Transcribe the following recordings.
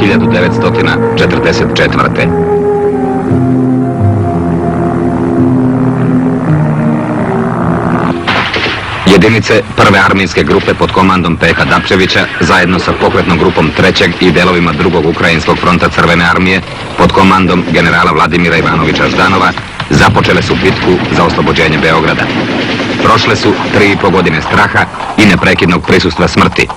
1944. Jedinice prve armijske grupe pod komandom Peha Dapčevića zajedno sa pokretnom grupom 3. i delovima 2. Ukrajinskog fronta Crvene armije pod komandom generala Vladimira Ivanovića Ždanova započele su bitku za oslobođenje Beograda. Prošle su 3,5 godine straha i neprekidnog prisustva smrti.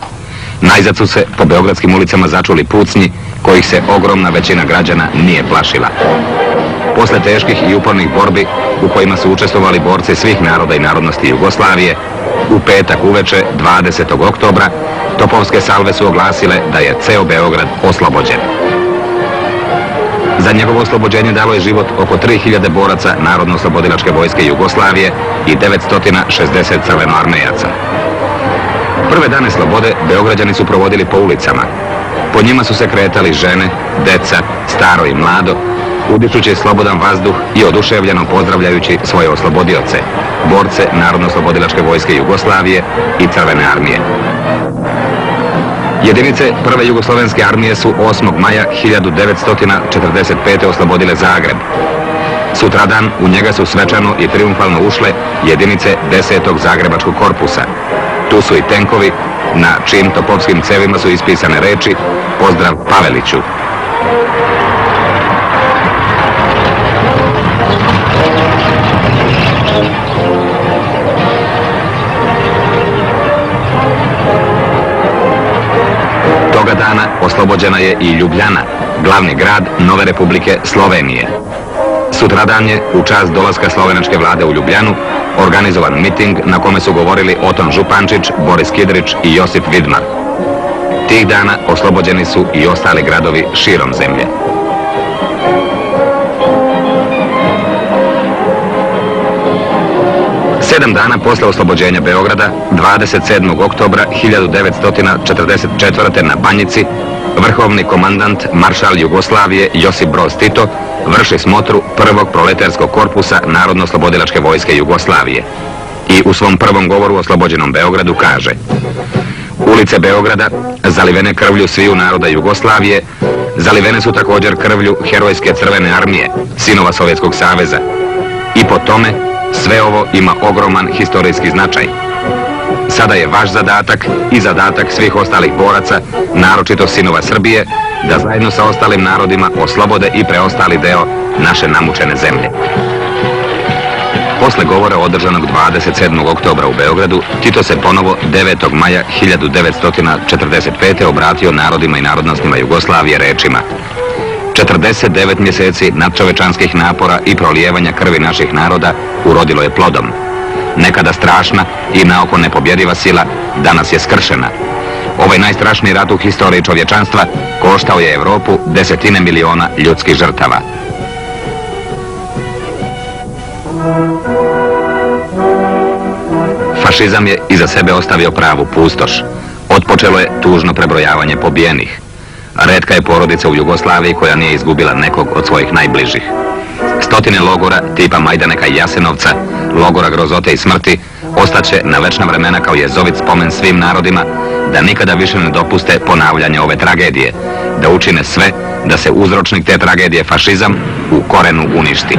Najzad su se po beogradskim ulicama začuli pucnji kojih se ogromna većina građana nije plašila. Posle teških i upornih borbi u kojima su učestvovali borci svih naroda i narodnosti Jugoslavije, u petak uveče 20. oktobra topovske salve su oglasile da je ceo Beograd oslobođen. Za njegovo oslobođenje dalo je život oko 3000 boraca Narodno-oslobodilačke vojske Jugoslavije i 960 crvenoarmejaca. Prve dane slobode Beograđani su provodili po ulicama. Po njima su se kretali žene, deca, staro i mlado, udišući slobodan vazduh i oduševljeno pozdravljajući svoje oslobodioce, borce Narodno-oslobodilačke vojske Jugoslavije i Crvene armije. Jedinice prve jugoslovenske armije su 8. maja 1945. oslobodile Zagreb. Sutradan u njega su svečano i triumfalno ušle jedinice 10. Zagrebačkog korpusa. Tu su i tenkovi, na čijim topovskim cevima su ispisane reči "Pozdrav Paveliću". Toga dana oslobođena je i Ljubljana, glavni grad nove Republike Slovenije. Sutradan je, u čast dolaska slovenačke vlade u Ljubljanu, organizovan miting na kome su govorili Oton Župančić, Boris Kidrić i Josip Vidmar. Tih dana oslobođeni su i ostali gradovi širom zemlje. Sedam dana posle oslobođenja Beograda, 27. oktobra 1944. na Banjici, vrhovni komandant maršal Jugoslavije Josip Broz Tito vrši smotru prvog proletarskog korpusa Narodno-oslobodilačke vojske Jugoslavije i u svom prvom govoru o oslobođenom Beogradu kaže: "Ulice Beograda, zalivene krvlju sviju naroda Jugoslavije, zalivene su također krvlju herojske Crvene armije, sinova Sovjetskog saveza. I po tome sve ovo ima ogroman historijski značaj. Sada je vaš zadatak i zadatak svih ostalih boraca, naročito sinova Srbije, da zajedno sa ostalim narodima oslobode i preostali deo naše namučene zemlje." Posle govora održanog 27. oktobra u Beogradu, Tito se ponovo 9. maja 1945. obratio narodima i narodnostima Jugoslavije rečima: "49 mjeseci nadčovečanskih napora i prolijevanja krvi naših naroda urodilo je plodom. Nekada strašna i naoko nepobjediva sila danas je skršena. Ovaj najstrašniji rat u historiji čovječanstva koštao je Evropu desetine miliona ljudskih žrtava." Fašizam je iza sebe ostavio pravu pustoš. Otpočelo je tužno prebrojavanje pobijenih. Retka je porodica u Jugoslaviji koja nije izgubila nekog od svojih najbližih. Stotine logora tipa Majdaneka i Jasenovca, logora grozote i smrti, ostaće na večna vremena kao jezovit spomen svim narodima da nikada više ne dopuste ponavljanje ove tragedije, da učine sve da se uzročnik te tragedije, fašizam, u korenu uništi.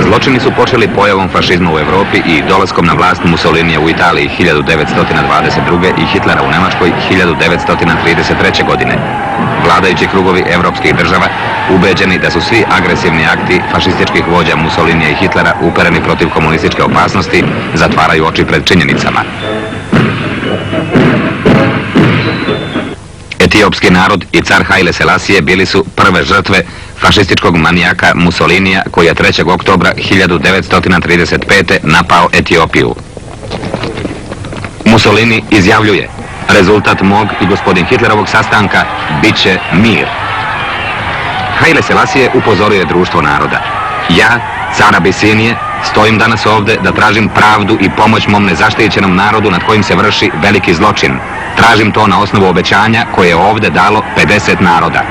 Zločini su počeli pojavom fašizma u Evropi i dolaskom na vlast Mussolinija u Italiji 1922. i Hitlera u Nemačkoj 1933. godine. Vladajući krugovi evropskih država, ubeđeni da su svi agresivni akti fašističkih vođa Mussolinija i Hitlera upereni protiv komunističke opasnosti, zatvaraju oči pred činjenicama. Etiopski narod i car Haile Selasije bili su prve žrtve fašističkog manijaka Mussolinija koji je 3. oktobra 1935. napao Etiopiju. Mussolini izjavljuje: "Rezultat mog i gospodin Hitlerovog sastanka bit će mir." Haile Selasije upozorio je društvo naroda: "Ja, car Abisinije, stojim danas ovdje da tražim pravdu i pomoć mom nezaštićenom narodu nad kojim se vrši veliki zločin. Tražim to na osnovu obećanja koje je ovdje dalo 50 naroda."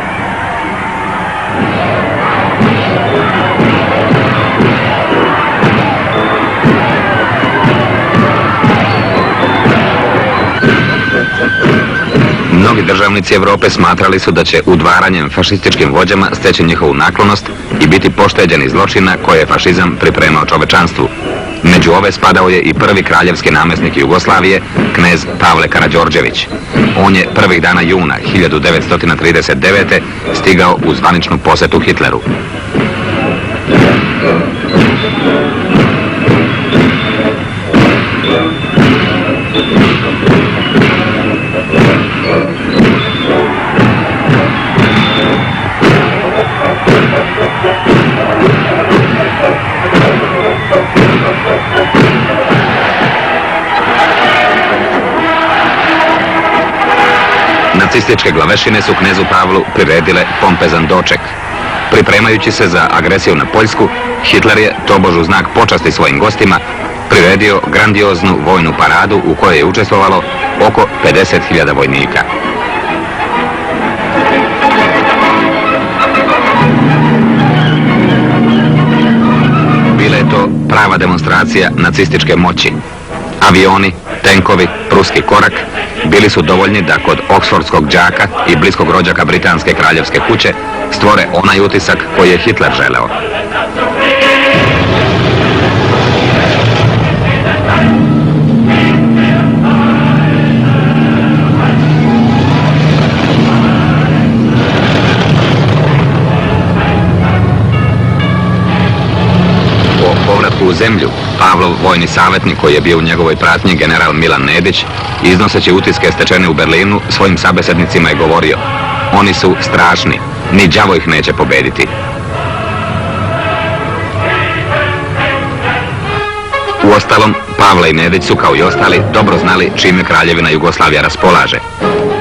Mnogi državnici Europe smatrali su da će udvaranjem fašističkim vođama steći njihovu naklonost i biti pošteđeni zločina koje je fašizam pripremao čovečanstvu. Među ove spadao je i prvi kraljevski namjesnik Jugoslavije, knez Pavle Karađorđević. On je prvih dana juna 1939. stigao u zvaničnu posjetu Hitleru. Nacističke glavešine su knezu Pavlu priredile pompezan doček. Pripremajući se za agresiju na Poljsku, Hitler je, tobož u znak počasti svojim gostima, priredio grandioznu vojnu paradu u kojoj je učestvovalo oko 50.000 vojnika. Bila je to prava demonstracija nacističke moći. Avioni, tenkovi, pruski korak bili su dovoljni da kod oksfordskog đaka i bliskog rođaka britanske kraljevske kuće stvore onaj utisak koji je Hitler želeo. U zemlju, Pavlov vojni savjetnik koji je bio u njegovoj pratnji, general Milan Nedić, iznoseći utiske stečene u Berlinu, svojim sabesednicima je govorio: oni su strašni, ni đavo ih neće pobediti. Uostalom, Pavle i Nedić su, kao i ostali, dobro znali čime kraljevina Jugoslavija raspolaže.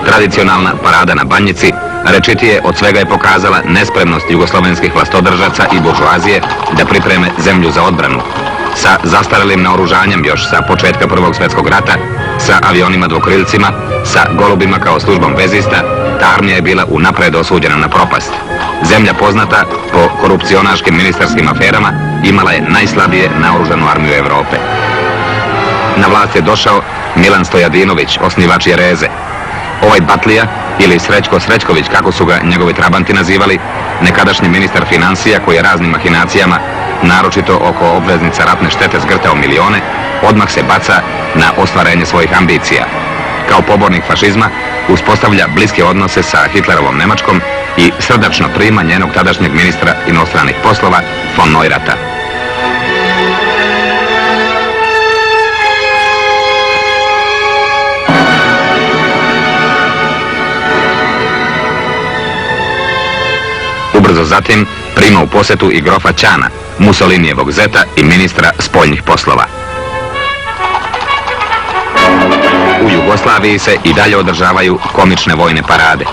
Tradicionalna parada na Banjici rečitije od svega je pokazala nespremnost jugoslovenskih vlastodržaca i buržoazije da pripreme zemlju za odbranu. Sa zastarelim naoružanjem još sa početka Prvog svjetskog rata, sa avionima dvokrilcima, sa golubima kao službom vezista, ta armija je bila unapred osuđena na propast. Zemlja poznata po korupcionaškim ministarskim aferama imala je najslabije naoružanu armiju Europe. Na vlast je došao Milan Stojadinović, osnivač Jereze. Ovaj Batlija, ili Srećko Srećković, kako su ga njegovi trabanti nazivali, nekadašnji ministar financija koji je raznim mahinacijama, naročito oko obveznica ratne štete, zgrtao milijone, odmah se baca na ostvarenje svojih ambicija. Kao pobornik fašizma uspostavlja bliske odnose sa Hitlerovom Njemačkom i srdačno prima njenog tadašnjeg ministra inostranih poslova von Neurathta. Ubrzo zatim prima u posjetu i grofa Ćana, Mussolinijevog zeta i ministra spoljnih poslova. U Jugoslaviji se i dalje održavaju komične vojne parade.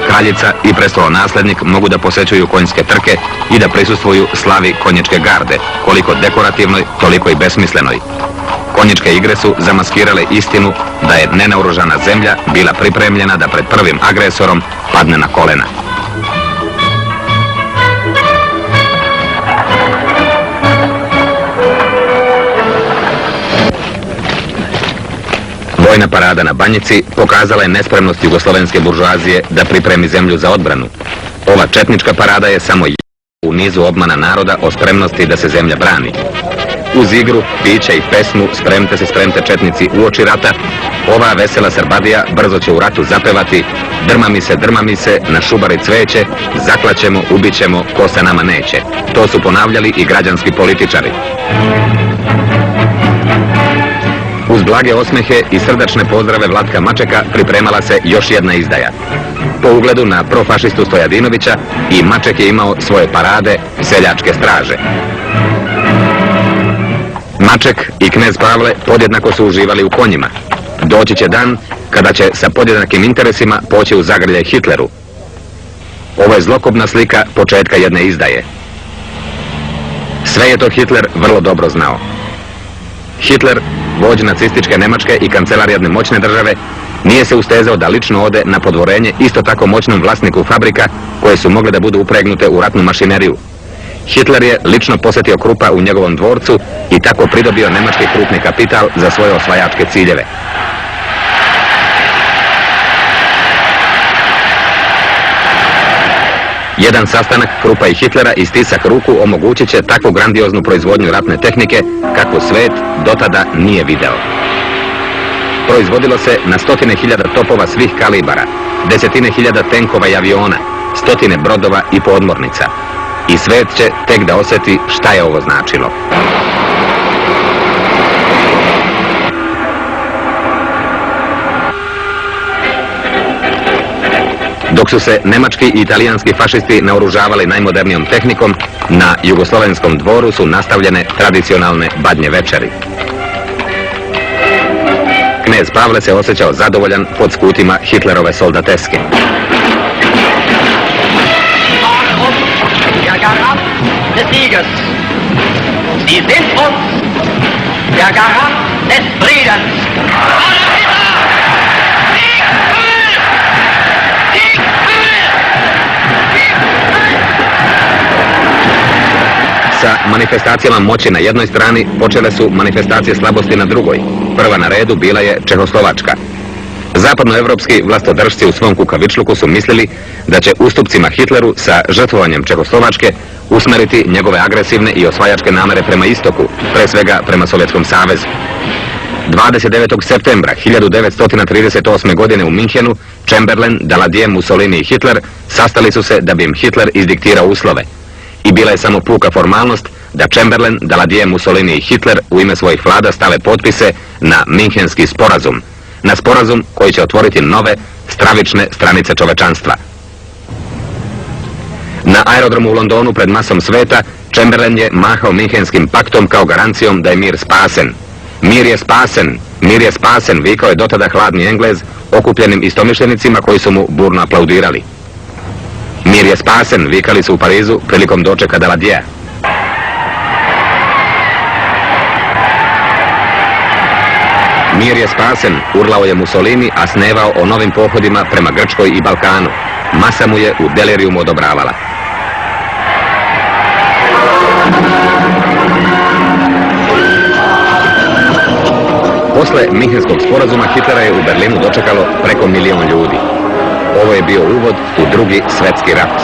Kraljica i prestolonaslednik mogu da posećuju konjske trke i da prisustvuju slavi konjičke garde, koliko dekorativnoj, toliko i besmislenoj. Konjičke igre su zamaskirale istinu da je nenaoružana zemlja bila pripremljena da pred prvim agresorom padne na kolena. Vojna parada na Banjici pokazala je nespremnost jugoslovenske buržoazije da pripremi zemlju za odbranu. Ova četnička parada je samo u nizu obmana naroda o spremnosti da se zemlja brani. Uz igru, piće i pesmu spremte četnici uoči rata, ova vesela Srbadija brzo će u ratu zapevati: drma mi se, na šubari cveće, zaklaćemo, ubićemo, ko se nama neće. To su ponavljali i građanski političari. Uz blage osmehe i srdačne pozdrave Vlatka Mačeka pripremala se još jedna izdaja. Po ugledu na profašistu Stojadinovića i Maček je imao svoje parade seljačke straže. Maček i knez Pavle podjednako su uživali u konjima. Doći će dan kada će sa podjednakim interesima poći u zagrljaj Hitleru. Ovo je zlokobna slika početka jedne izdaje. Sve je to Hitler vrlo dobro znao. Hitler, vođ nacističke Njemačke i kancelar jedne moćne države, nije se ustezao da lično ode na podvorenje isto tako moćnom vlasniku fabrika koje su mogle da budu upregnute u ratnu mašineriju. Hitler je lično posjetio Krupa u njegovom dvorcu i tako pridobio njemački krupni kapital za svoje osvajačke ciljeve. Jedan sastanak Kruppa i Hitlera i stisak ruku omogućit će takvu grandioznu proizvodnju ratne tehnike kakvu svijet dotada nije video. Proizvodilo se na stotine hiljada topova svih kalibara, desetine hiljada tenkova i aviona, stotine brodova i podmornica. I svijet će tek da osjeti šta je ovo značilo. Dok su se nemački i italijanski fašisti naoružavali najmodernijom tehnikom, na jugoslovenskom dvoru su nastavljene tradicionalne badnje večeri. Knez Pavle se osjećao zadovoljan pod skutima Hitlerove soldateske. Der Garant des Sieges. Sie sind uns der Garant des Friedens. Sa manifestacijama moći na jednoj strani počele su manifestacije slabosti na drugoj. Prva na redu bila je Čehoslovačka. Zapadnoevropski vlastodržci u svom kukavičluku su mislili da će ustupcima Hitleru sa žrtvovanjem Čehoslovačke usmeriti njegove agresivne i osvajačke namere prema istoku, pre svega prema Sovjetskom savezu. 29. septembra 1938. godine u Minhenu Chamberlain, Daladier, Mussolini i Hitler sastali su se da bi im Hitler izdiktirao uslove. I bila je samo puka formalnost da Chamberlain, Daladier, Mussolini i Hitler u ime svojih vlada stave potpise na Minhenski sporazum. Na sporazum koji će otvoriti nove, stravične stranice čovečanstva. Na aerodromu u Londonu pred masom sveta Chamberlain je mahao Minhenskim paktom kao garancijom da je mir spasen. Mir je spasen, mir je spasen, vikao je dotada hladni Englez okupljenim istomišljenicima koji su mu burno aplaudirali. Mir je spasen, vikali su u Parizu prilikom dočeka Daladiera. Mir je spasen, urlao je Mussolini, a snevao o novim pohodima prema Grčkoj i Balkanu. Masa mu je u delirijumu odobravala. Posle Minhenskog sporazuma Hitlera je u Berlinu dočekalo preko 1 milion ljudi. Ovo je bio uvod u Drugi svjetski rat.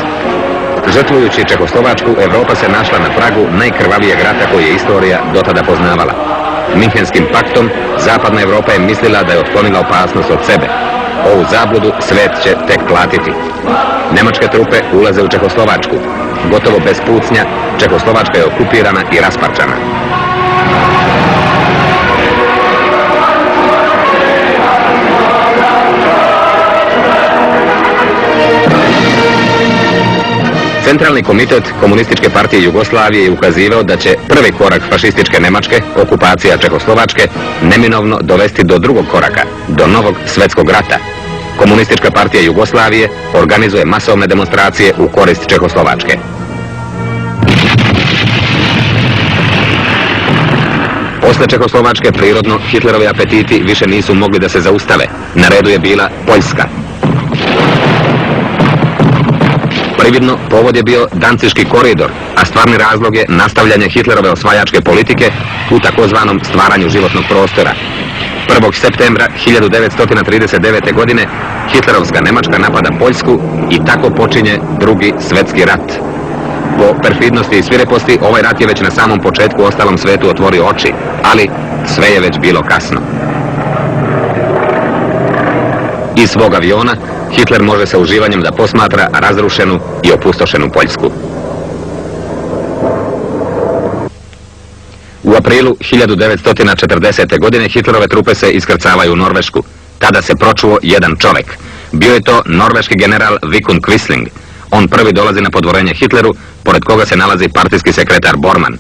Žrtvujući Čehoslovačku, Evropa se našla na pragu najkrvavijeg rata koji je istorija dotada poznavala. Minhenskim paktom Zapadna Evropa je mislila da je otklonila opasnost od sebe. Ovu zabludu svijet će tek platiti. Nemačke trupe ulaze u Čehoslovačku. Gotovo bez pucnja, Čehoslovačka je okupirana i rasparčana. Centralni komitet Komunističke partije Jugoslavije je ukazivao da će prvi korak fašističke Nemačke, okupacija Čehoslovačke, neminovno dovesti do drugog koraka, do novog svjetskog rata. Komunistička partija Jugoslavije organizuje masovne demonstracije u korist Čehoslovačke. Posle Čehoslovačke prirodno Hitlerovi apetiti više nisu mogli da se zaustave. Na redu je bila Poljska. Prividno, povod je bio Danciški koridor, a stvarni razlog je nastavljanje Hitlerove osvajačke politike u takozvanom stvaranju životnog prostora. 1. septembra 1939. godine Hitlerovska Nemačka napada Poljsku i tako počinje Drugi svjetski rat. Po perfidnosti i svireposti ovaj rat je već na samom početku ostalom svetu otvorio oči, ali sve je već bilo kasno. Iz svog aviona Hitler može sa uživanjem da posmatra razrušenu i opustošenu Poljsku. U aprilu 1940. godine Hitlerove trupe se iskrcavaju u Norvešku. Tada se pročuo jedan čovek. Bio je to norveški general Vidkun Quisling. On prvi dolazi na podvorenje Hitleru, pored koga se nalazi partijski sekretar Bormann.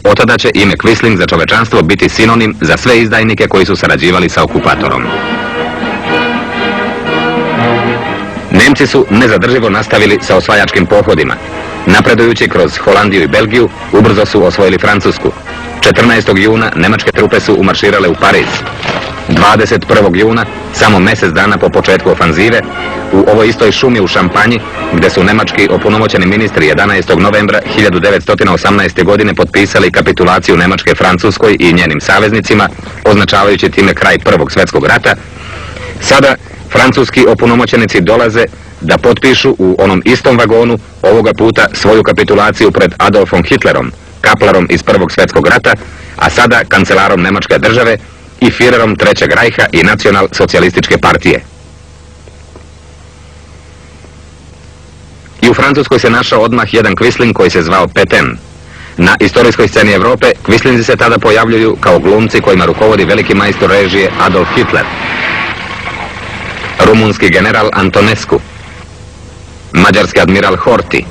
Od tada će ime Quisling za čovečanstvo biti sinonim za sve izdajnike koji su sarađivali sa okupatorom. Nemci su nezadrživo nastavili sa osvajačkim pohodima. Napredujući kroz Holandiju i Belgiju, ubrzo su osvojili Francusku. 14. juna nemačke trupe su umarširale u Pariz. 21. juna, samo mjesec dana po početku ofanzive, u ovoj istoj šumi u Šampanji, gde su nemački opunomoćeni ministri 11. novembra 1918. godine potpisali kapitulaciju Nemačke Francuskoj i njenim saveznicima, označavajući time kraj Prvog svjetskog rata, sada francuski opunomoćenici dolaze da potpišu u onom istom vagonu ovoga puta svoju kapitulaciju pred Adolfom Hitlerom, kaplarom iz Prvog svjetskog rata, a sada kancelarom Nemačke države i Führerom Trećeg rajha i nacional-socijalističke partije. I u Francuskoj se našao odmah jedan Quisling koji se zvao Pétain. Na istorijskoj sceni Europe Quislinzi se tada pojavljuju kao glumci kojima rukovodi veliki majstor režije Adolf Hitler, rumunski general Antonescu, mađarski admiral Horthy,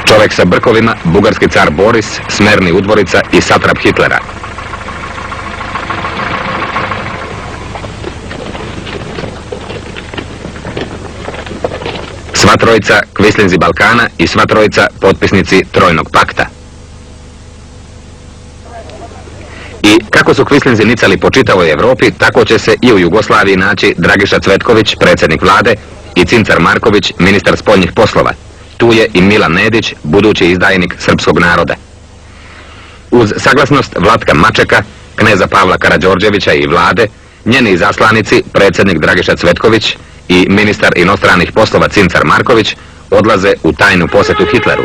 čovjek sa brkovima, bugarski car Boris, smerni udvorica i satrap Hitlera. Sva trojica Quislinzi Balkana i sva trojica potpisnici Trojnog pakta. I kako su Quislinzi nicali po čitavoj Europi, tako će se i u Jugoslaviji naći Dragiša Cvetković, predsjednik vlade, i Cincar Marković, ministar spoljnih poslova. Tu je i Milan Nedić, budući izdajnik srpskog naroda. Uz saglasnost Vlatka Mačeka, kneza Pavla Karađorđevića i vlade, njeni izaslanici, predsjednik Dragiša Cvetković i ministar inostranih poslova Cincar Marković, odlaze u tajnu posjetu Hitleru.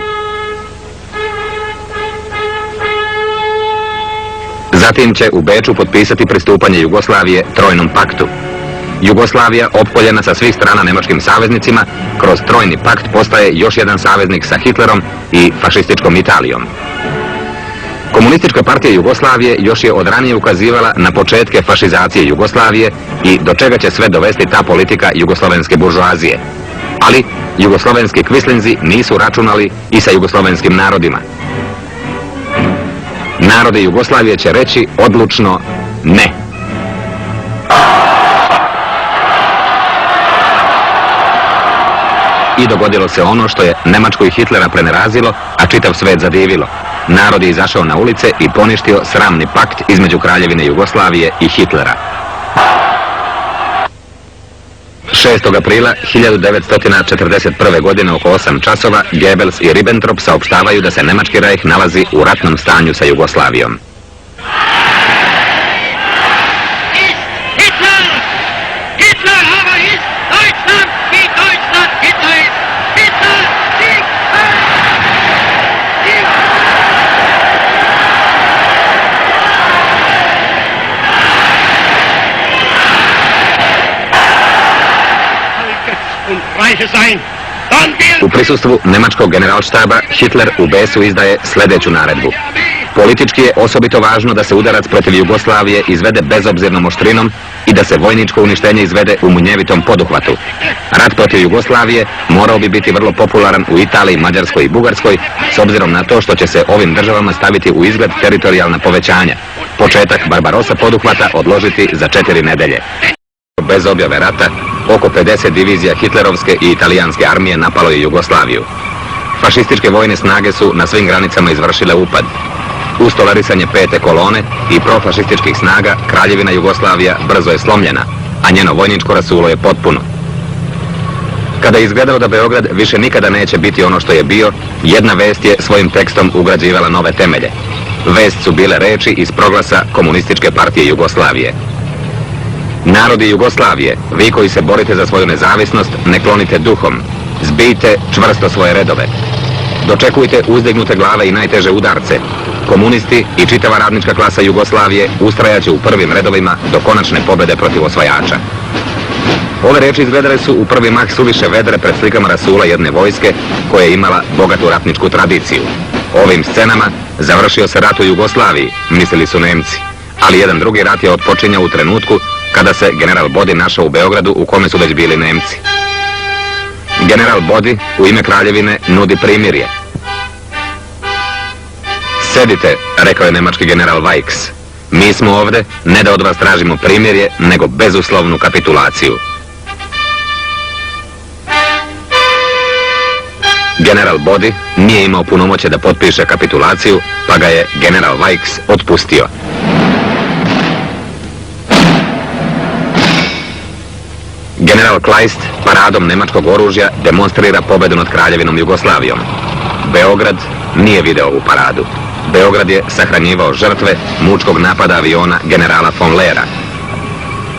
Zatim će u Beču potpisati pristupanje Jugoslavije Trojnom paktu. Jugoslavija, opkoljena sa svih strana nemačkim saveznicima, kroz Trojni pakt postaje još jedan saveznik sa Hitlerom i fašističkom Italijom. Komunistička partija Jugoslavije još je od ranije ukazivala na početke fašizacije Jugoslavije i do čega će sve dovesti ta politika jugoslovenske buržoazije. Ali jugoslovenski Quislinzi nisu računali i sa jugoslovenskim narodima. Narodi Jugoslavije će reći odlučno ne. I dogodilo se ono što je Nemačku i Hitlera prenerazilo, a čitav svet zadivilo. Narod je izašao na ulice i poništio sramni pakt između Kraljevine Jugoslavije i Hitlera. 6. aprila 1941. godine oko 8 časova Goebbels i Ribbentrop saopštavaju da se Nemački rajh nalazi u ratnom stanju sa Jugoslavijom. U prisustvu nemačkog generalštaba Hitler u Besu izdaje sljedeću naredbu. Politički je osobito važno da se udarac protiv Jugoslavije izvede bezobzirnom oštrinom i da se vojničko uništenje izvede u munjevitom poduhvatu. Rat protiv Jugoslavije morao bi biti vrlo popularan u Italiji, Mađarskoj i Bugarskoj, s obzirom na to što će se ovim državama staviti u izgled teritorijalna povećanja. Početak Barbarossa poduhvata odložiti za 4 nedelje. Bez objave rata, oko 50 divizija hitlerovske i italijanske armije napalo je Jugoslaviju. Fašističke vojne snage su na svim granicama izvršile upad. Uz tolerisanje 5. kolone i profašističkih snaga, Kraljevina Jugoslavija brzo je slomljena, a njeno vojničko rasulo je potpuno. Kada je izgledalo da Beograd više nikada neće biti ono što je bio, jedna vest je svojim tekstom ugrađivala nove temelje. Vest su bile reči iz proglasa Komunističke partije Jugoslavije. Narodi Jugoslavije, vi koji se borite za svoju nezavisnost, ne klonite duhom. Zbijte čvrsto svoje redove. Dočekujte uzdignute glave i najteže udarce. Komunisti i čitava radnička klasa Jugoslavije ustrajaće u prvim redovima do konačne pobjede protiv osvajača. Ove reči izgledale su u prvi mah suviše vedre pred slikama rasula jedne vojske koja je imala bogatu ratničku tradiciju. Ovim scenama završio se rat u Jugoslaviji, mislili su Nemci. Ali jedan drugi rat je otpočinjao u trenutku kada se general Bodi našao u Beogradu u kome su već bili Nemci. General Bodi u ime Kraljevine nudi primirje. Sedite, rekao je nemački general Weichs. Mi smo ovdje ne da od vas tražimo primirje, nego bezuslovnu kapitulaciju. General Bodi nije imao punomoće da potpiše kapitulaciju, pa ga je general Weichs otpustio. General Kleist paradom nemačkog oružja demonstrira pobjedu nad Kraljevinom Jugoslavijom. Beograd nije video ovu paradu. Beograd je sahranjivao žrtve mučkog napada aviona generala von Lehra.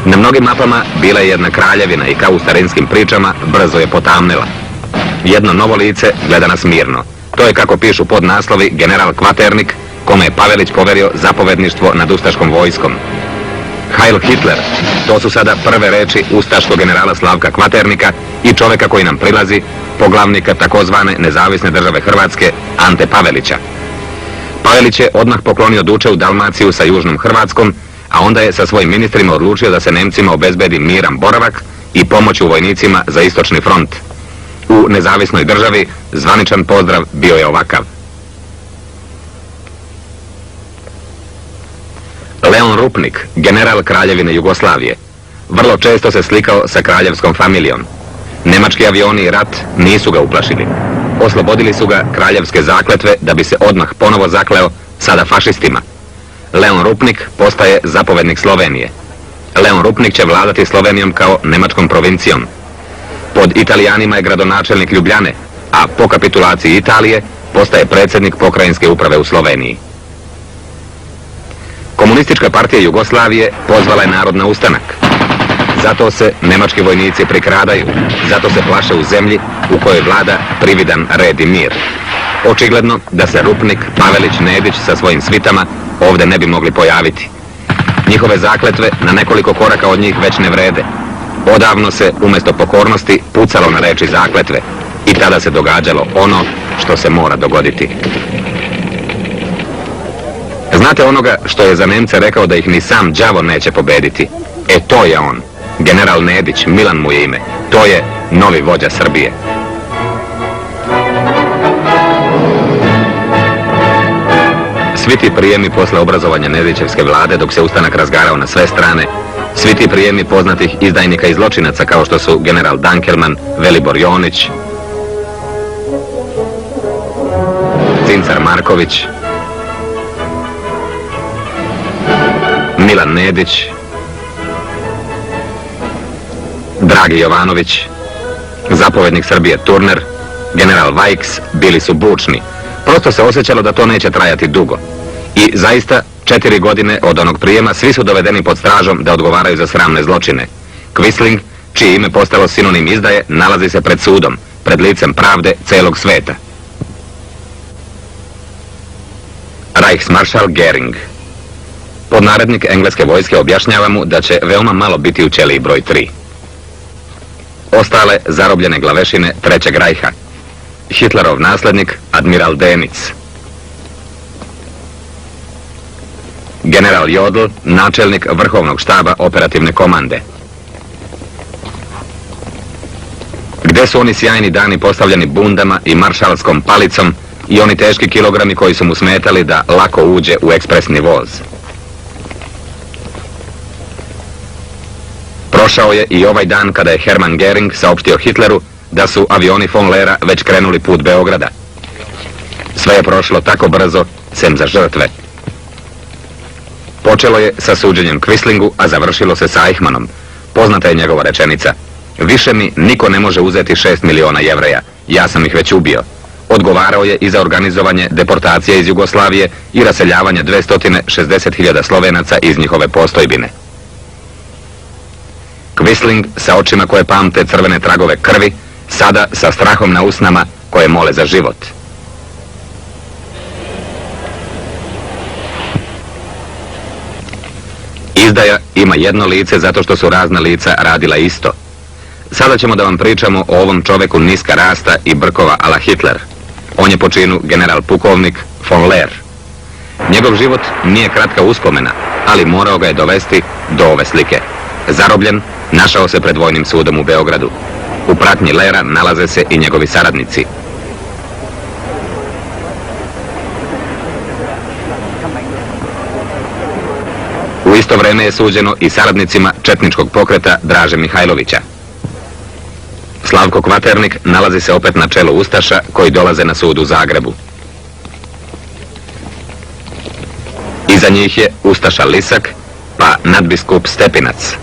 Na mnogim mapama bila je jedna kraljevina i kao u starinskim pričama brzo je potamnila. Jedno novo lice gleda nas mirno. To je, kako pišu podnaslovi, general Kvaternik, kome je Pavelić poverio zapovedništvo nad ustaškom vojskom. Heil Hitler, to su sada prve reči ustaškog generala Slavka Kvaternika i čoveka koji nam prilazi, poglavnika takozvane nezavisne države Hrvatske, Ante Pavelića. Pavelić je odmah poklonio duče u Dalmaciju sa južnom Hrvatskom, a onda je sa svojim ministrima odlučio da se Nemcima obezbedi miran boravak i pomoć u vojnicima za istočni front. U nezavisnoj državi zvaničan pozdrav bio je ovakav. Leon Rupnik, general Kraljevine Jugoslavije, vrlo često se slikao sa kraljevskom familijom. Nemački avioni i rat nisu ga uplašili. Oslobodili su ga kraljevske zakletve da bi se odmah ponovo zakleo, sada fašistima. Leon Rupnik postaje zapovednik Slovenije. Leon Rupnik će vladati Slovenijom kao nemačkom provincijom. Pod Italijanima je gradonačelnik Ljubljane, a po kapitulaciji Italije postaje predsjednik pokrajinske uprave u Sloveniji. Komunistička partija Jugoslavije pozvala je narod na ustanak. Zato se nemački vojnici prikradaju, zato se plaše u zemlji u kojoj vlada prividan red i mir. Očigledno da se Rupnik, Pavelić, Nedić sa svojim svitama ovdje ne bi mogli pojaviti. Njihove zakletve na nekoliko koraka od njih već ne vrede. Odavno se umjesto pokornosti pucalo na reči zakletve i tada se događalo ono što se mora dogoditi. Znate onoga što je za Nemce rekao da ih ni sam đavo neće pobediti? E to je on. General Nedić, Milan mu je ime. To je novi vođa Srbije. Svi ti prijemi posle obrazovanja Nedićevske vlade, dok se ustanak razgarao na sve strane, svi ti prijemi poznatih izdajnika i zločinaca kao što su general Dankelman, Velibor Jonić, Cincar Marković, Milan Nedić, Dragi Jovanović, zapovednik Srbije Turner, general Vajks, bili su bučni. Prosto se osjećalo da to neće trajati dugo. I zaista 4 godine od onog prijema svi su dovedeni pod stražom da odgovaraju za sramne zločine. Quisling, čije ime postalo sinonim izdaje, nalazi se pred sudom, pred licem pravde celog sveta. Reichsmaršal Göring. Podnarednik engleske vojske objašnjava mu da će veoma malo biti u ćeliji broj 3. Ostale zarobljene glavešine Trećeg rajha. Hitlerov nasljednik, admiral Denic. General Jodl, načelnik vrhovnog štaba operativne komande. Gde su oni sjajni dani postavljeni bundama i maršalskom palicom i oni teški kilogrami koji su mu smetali da lako uđe u ekspresni voz? Prošao je i ovaj dan kada je Hermann Göring saopštio Hitleru da su avioni von Lehra već krenuli put Beograda. Sve je prošlo tako brzo, sem za žrtve. Počelo je sa suđenjem Quislingu, a završilo se sa Eichmannom. Poznata je njegova rečenica: više mi niko ne može uzeti 6 miliona Jevreja, ja sam ih već ubio. Odgovarao je i za organizovanje deportacije iz Jugoslavije i raseljavanje 260.000 Slovenaca iz njihove postojbine. Quisling sa očima koje pamte crvene tragove krvi, sada sa strahom na usnama koje mole za život. Izdaja ima jedno lice zato što su razna lica radila isto. Sada ćemo da vam pričamo o ovom čoveku niska rasta i brkova ala Hitler. On je po činu general pukovnik von Lehr. Njegov život nije kratka uspomena, ali morao ga je dovesti do ove slike. Zarobljen, našao se pred vojnim sudom u Beogradu. U pratnji Lehra nalaze se i njegovi saradnici. U isto vreme je suđeno i saradnicima četničkog pokreta Draže Mihajlovića. Slavko Kvaternik nalazi se opet na čelu ustaša koji dolaze na sud u Zagrebu. Iza njih je ustaša Lisak, pa nadbiskup Stepinac.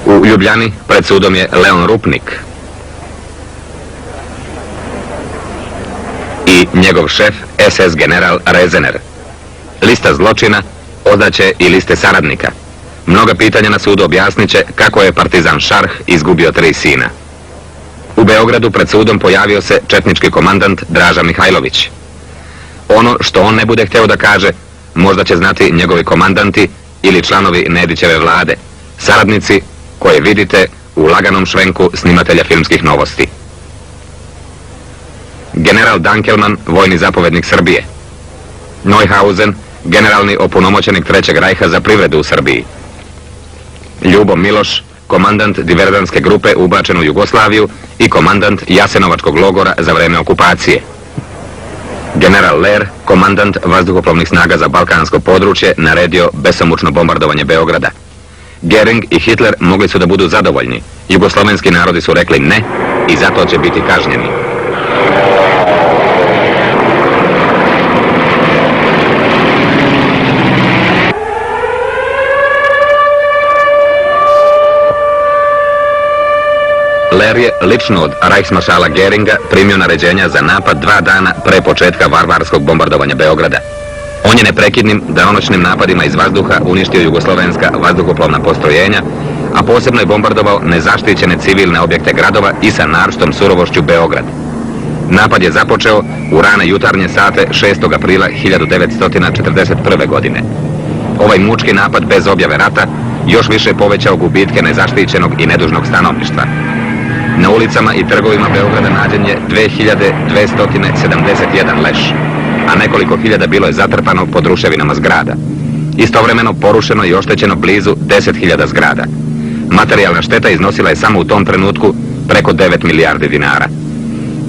U Ljubljani pred sudom je Leon Rupnik. Njegov šef, SS general Rezener. Lista zločina, odaće i liste saradnika. Mnoga pitanja na sudu objasnit će kako je partizan Šarh izgubio 3 sina. U Beogradu pred sudom pojavio se četnički komandant Draža Mihajlović. Ono što on ne bude hteo da kaže, možda će znati njegovi komandanti ili članovi Nedićeve vlade, saradnici koje vidite u laganom švenku snimatelja filmskih novosti. General Dankelman, vojni zapovednik Srbije. Neuhausen, generalni opunomoćenik Trećeg rajha za privredu u Srbiji. Ljubo Miloš, komandant diverzantske grupe ubačen u Jugoslaviju i komandant Jasenovačkog logora za vreme okupacije. General Ler, komandant vazduhoplovnih snaga za balkansko područje, naredio besomučno bombardovanje Beograda. Gering i Hitler mogli su da budu zadovoljni. Jugoslovenski narodi su rekli ne i zato će biti kažnjeni. Ler je lično od Reichsmaršala Geringa primio naređenja za napad 2 dana pre početka varvarskog bombardovanja Beograda. On je neprekidnim danonoćnim napadima iz vazduha uništio jugoslovenska vazduhoplovna postrojenja, a posebno je bombardovao nezaštićene civilne objekte gradova i sa naročitom surovošću Beograd. Napad je započeo u rane jutarnje sate 6. aprila 1941. godine. Ovaj mučki napad bez objave rata još više povećao gubitke nezaštićenog i nedužnog stanovništva. Na ulicama i trgovima Beograda nađen je 2271 leš, a nekoliko hiljada bilo je zatrpano pod ruševinama zgrada. Istovremeno porušeno i oštećeno blizu 10.000 zgrada. Materijalna šteta iznosila je samo u tom trenutku preko 9 milijardi dinara.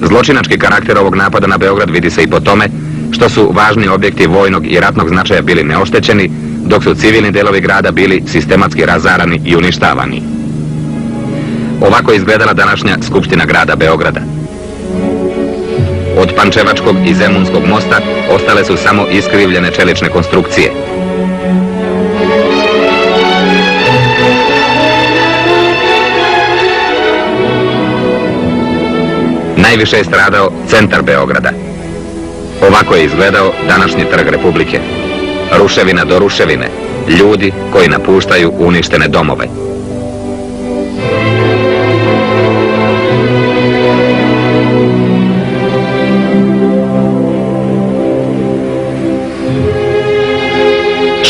Zločinački karakter ovog napada na Beograd vidi se i po tome što su važni objekti vojnog i ratnog značaja bili neoštećeni, dok su civilni delovi grada bili sistematski razarani i uništavani. Ovako je izgledala današnja Skupština grada Beograda. Od Pančevačkog i Zemunskog mosta ostale su samo iskrivljene čelične konstrukcije. Najviše je stradao centar Beograda. Ovako je izgledao današnji Trg Republike. Ruševina do ruševine, ljudi koji napuštaju uništene domove.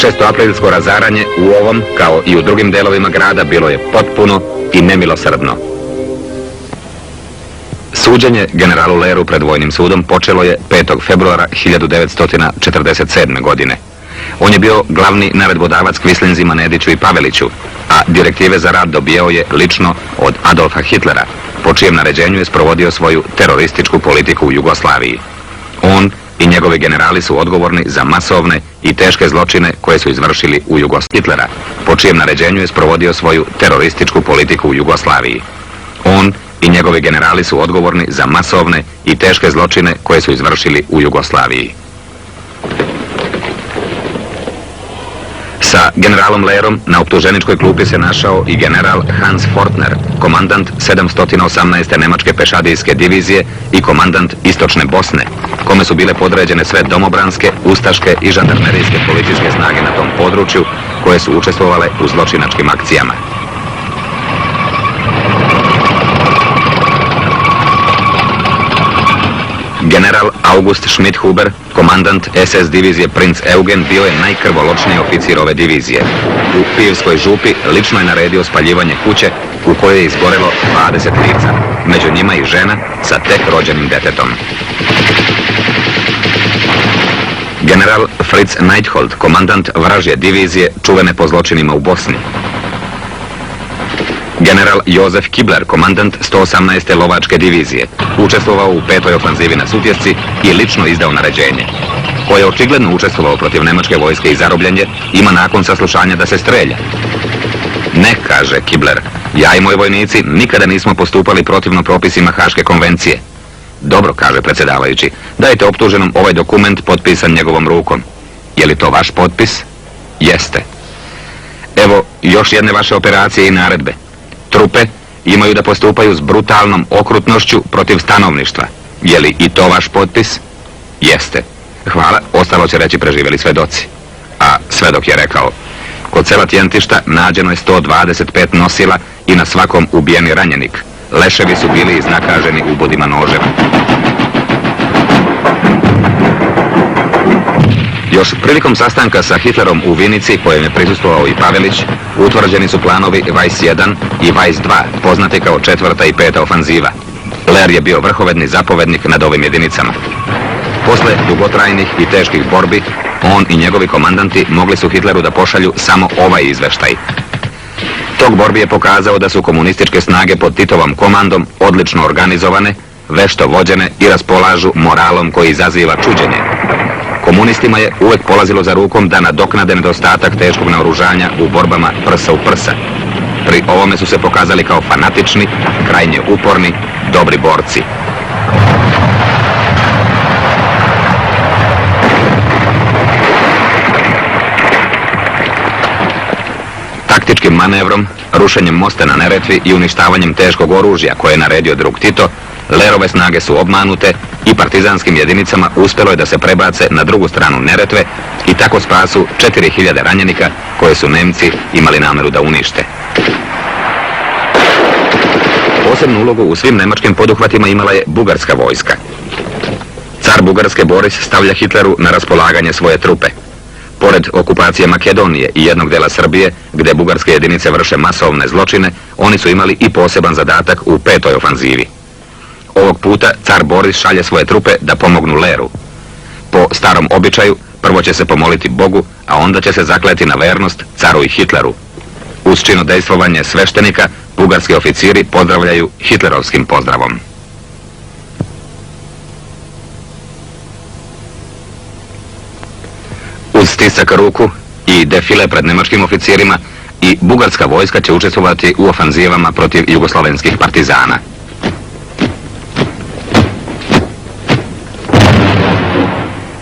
Šestoaprilsko razaranje u ovom, kao i u drugim delovima grada, bilo je potpuno i nemilosrdno. Suđenje generalu Leru pred vojnim sudom počelo je 5. februara 1947. godine. On je bio glavni naredbodavac Kvislinzima, Nediću i Paveliću, a direktive za rad dobijao je lično od Adolfa Hitlera, po čijem naređenju je sprovodio svoju terorističku politiku u Jugoslaviji. On i njegovi generali su odgovorni za masovne i teške zločine koje su izvršili u Jugoslaviji. Hitlera, po čijem naređenju je sprovodio svoju terorističku politiku u Jugoslaviji. On i njegovi generali su odgovorni za masovne i teške zločine koje su izvršili u Jugoslaviji. Sa generalom Lerom na optuženičkoj klupi se našao i general Hans Fortner, komandant 718. nemačke pešadijske divizije i komandant Istočne Bosne, kome su bile podređene sve domobranske, ustaške i žandarmerijske policijske snage na tom području koje su učestvovale u zločinačkim akcijama. General August Schmidhuber, komandant SS divizije Princ Eugen, bio je najkrvoločniji oficir ove divizije. U Pivskoj župi lično je naredio spaljivanje kuće u kojoj je izgorelo 20 lica, među njima i žena sa tek rođenim detetom. General Fritz Neithold, komandant vražje divizije čuvene po zločinima u Bosni. General Jozef Kibler, komandant 118. lovačke divizije, učestvovao u 5. ofanzivi na Sutjesci i lično izdao naređenje. Ko je očigledno učestvovao protiv nemačke vojske i zarobljen je, ima nakon saslušanja da se strelja. Ne, kaže Kibler, ja i moji vojnici nikada nismo postupali protivno propisima Haške konvencije. Dobro, kaže predsjedavajući, dajte optuženom ovaj dokument potpisan njegovom rukom. Je li to vaš potpis? Jeste. Evo još jedne vaše operacije i naredbe. Trupe imaju da postupaju s brutalnom okrutnošću protiv stanovništva. Je li i to vaš potpis? Jeste. Hvala, ostalo će reći preživjeli svedoci. A svedok je rekao: kod sela Tjentišta nađeno je 125 nosila i na svakom ubijeni ranjenik. Leševi su bili iznakaženi ubodima noževa. Još prilikom sastanka sa Hitlerom u Vinici, kojem je prisustvovao i Pavelić, utvrđeni su planovi Weiss 1 i Weiss 2, poznati kao 4. i 5. ofanziva. Lehr je bio vrhovedni zapovednik nad ovim jedinicama. Posle dugotrajnih i teških borbi, on i njegovi komandanti mogli su Hitleru da pošalju samo ovaj izveštaj. Tok borbi je pokazao da su komunističke snage pod Titovom komandom odlično organizovane, vešto vođene i raspolažu moralom koji izaziva čuđenje. Komunistima je uvek polazilo za rukom da nadoknade nedostatak teškog naoružanja u borbama prsa u prsa. Pri ovome su se pokazali kao fanatični, krajnje uporni, dobri borci. Taktičkim manevrom, rušenjem mosta na Neretvi i uništavanjem teškog oružja koje je naredio drug Tito, Lehrove snage su obmanute i partizanskim jedinicama uspjelo je da se prebace na drugu stranu Neretve i tako spasu 4000 ranjenika koje su Nemci imali nameru da unište. Posebnu ulogu u svim nemačkim poduhvatima imala je bugarska vojska. Car Bugarske Boris stavlja Hitleru na raspolaganje svoje trupe. Pored okupacije Makedonije i jednog dela Srbije, gde bugarske jedinice vrše masovne zločine, oni su imali i poseban zadatak u 5. ofanzivi. Ovog puta car Boris šalje svoje trupe da pomognu Lehru. Po starom običaju, prvo će se pomoliti Bogu, a onda će se zakleti na vernost caru i Hitleru. Uz činodejstvovanje sveštenika, bugarski oficiri pozdravljaju hitlerovskim pozdravom. Uz stisak ruku i defile pred nemačkim oficirima, i bugarska vojska će učestvovati u ofanzivama protiv jugoslovenskih partizana.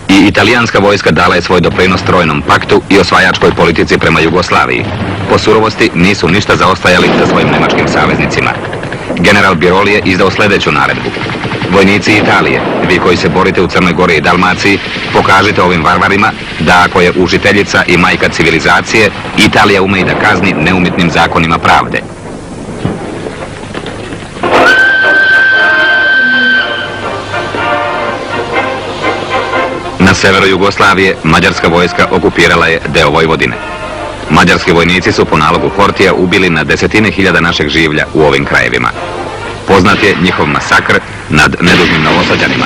I italijanska vojska dala je svoj doprinos trojnom paktu i osvajačkoj politici prema Jugoslaviji. Po surovosti nisu ništa zaostajali za svojim nemačkim saveznicima. General Biroli je izdao sljedeću naredbu: vojnici Italije, vi koji se borite u Crnoj Gori i Dalmaciji, pokažite ovim varvarima da ako je užiteljica i majka civilizacije, Italija ume i da kazni neumitnim zakonima pravde. Na severu Jugoslavije mađarska vojska okupirala je deo Vojvodine. Mađarski vojnici su po nalogu Hortija ubili na desetine hiljada našeg življa u ovim krajevima. Poznat je njihov masakr nad nedužnim Novosađanima,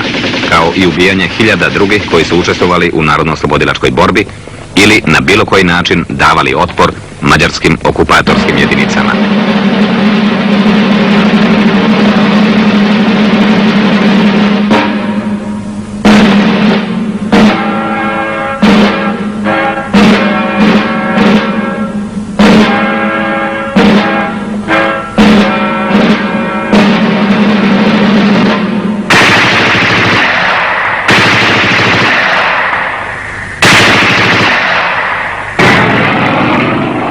kao i ubijanje hiljada drugih koji su učestvovali u narodno-oslobodilačkoj borbi ili na bilo koji način davali otpor mađarskim okupatorskim jedinicama.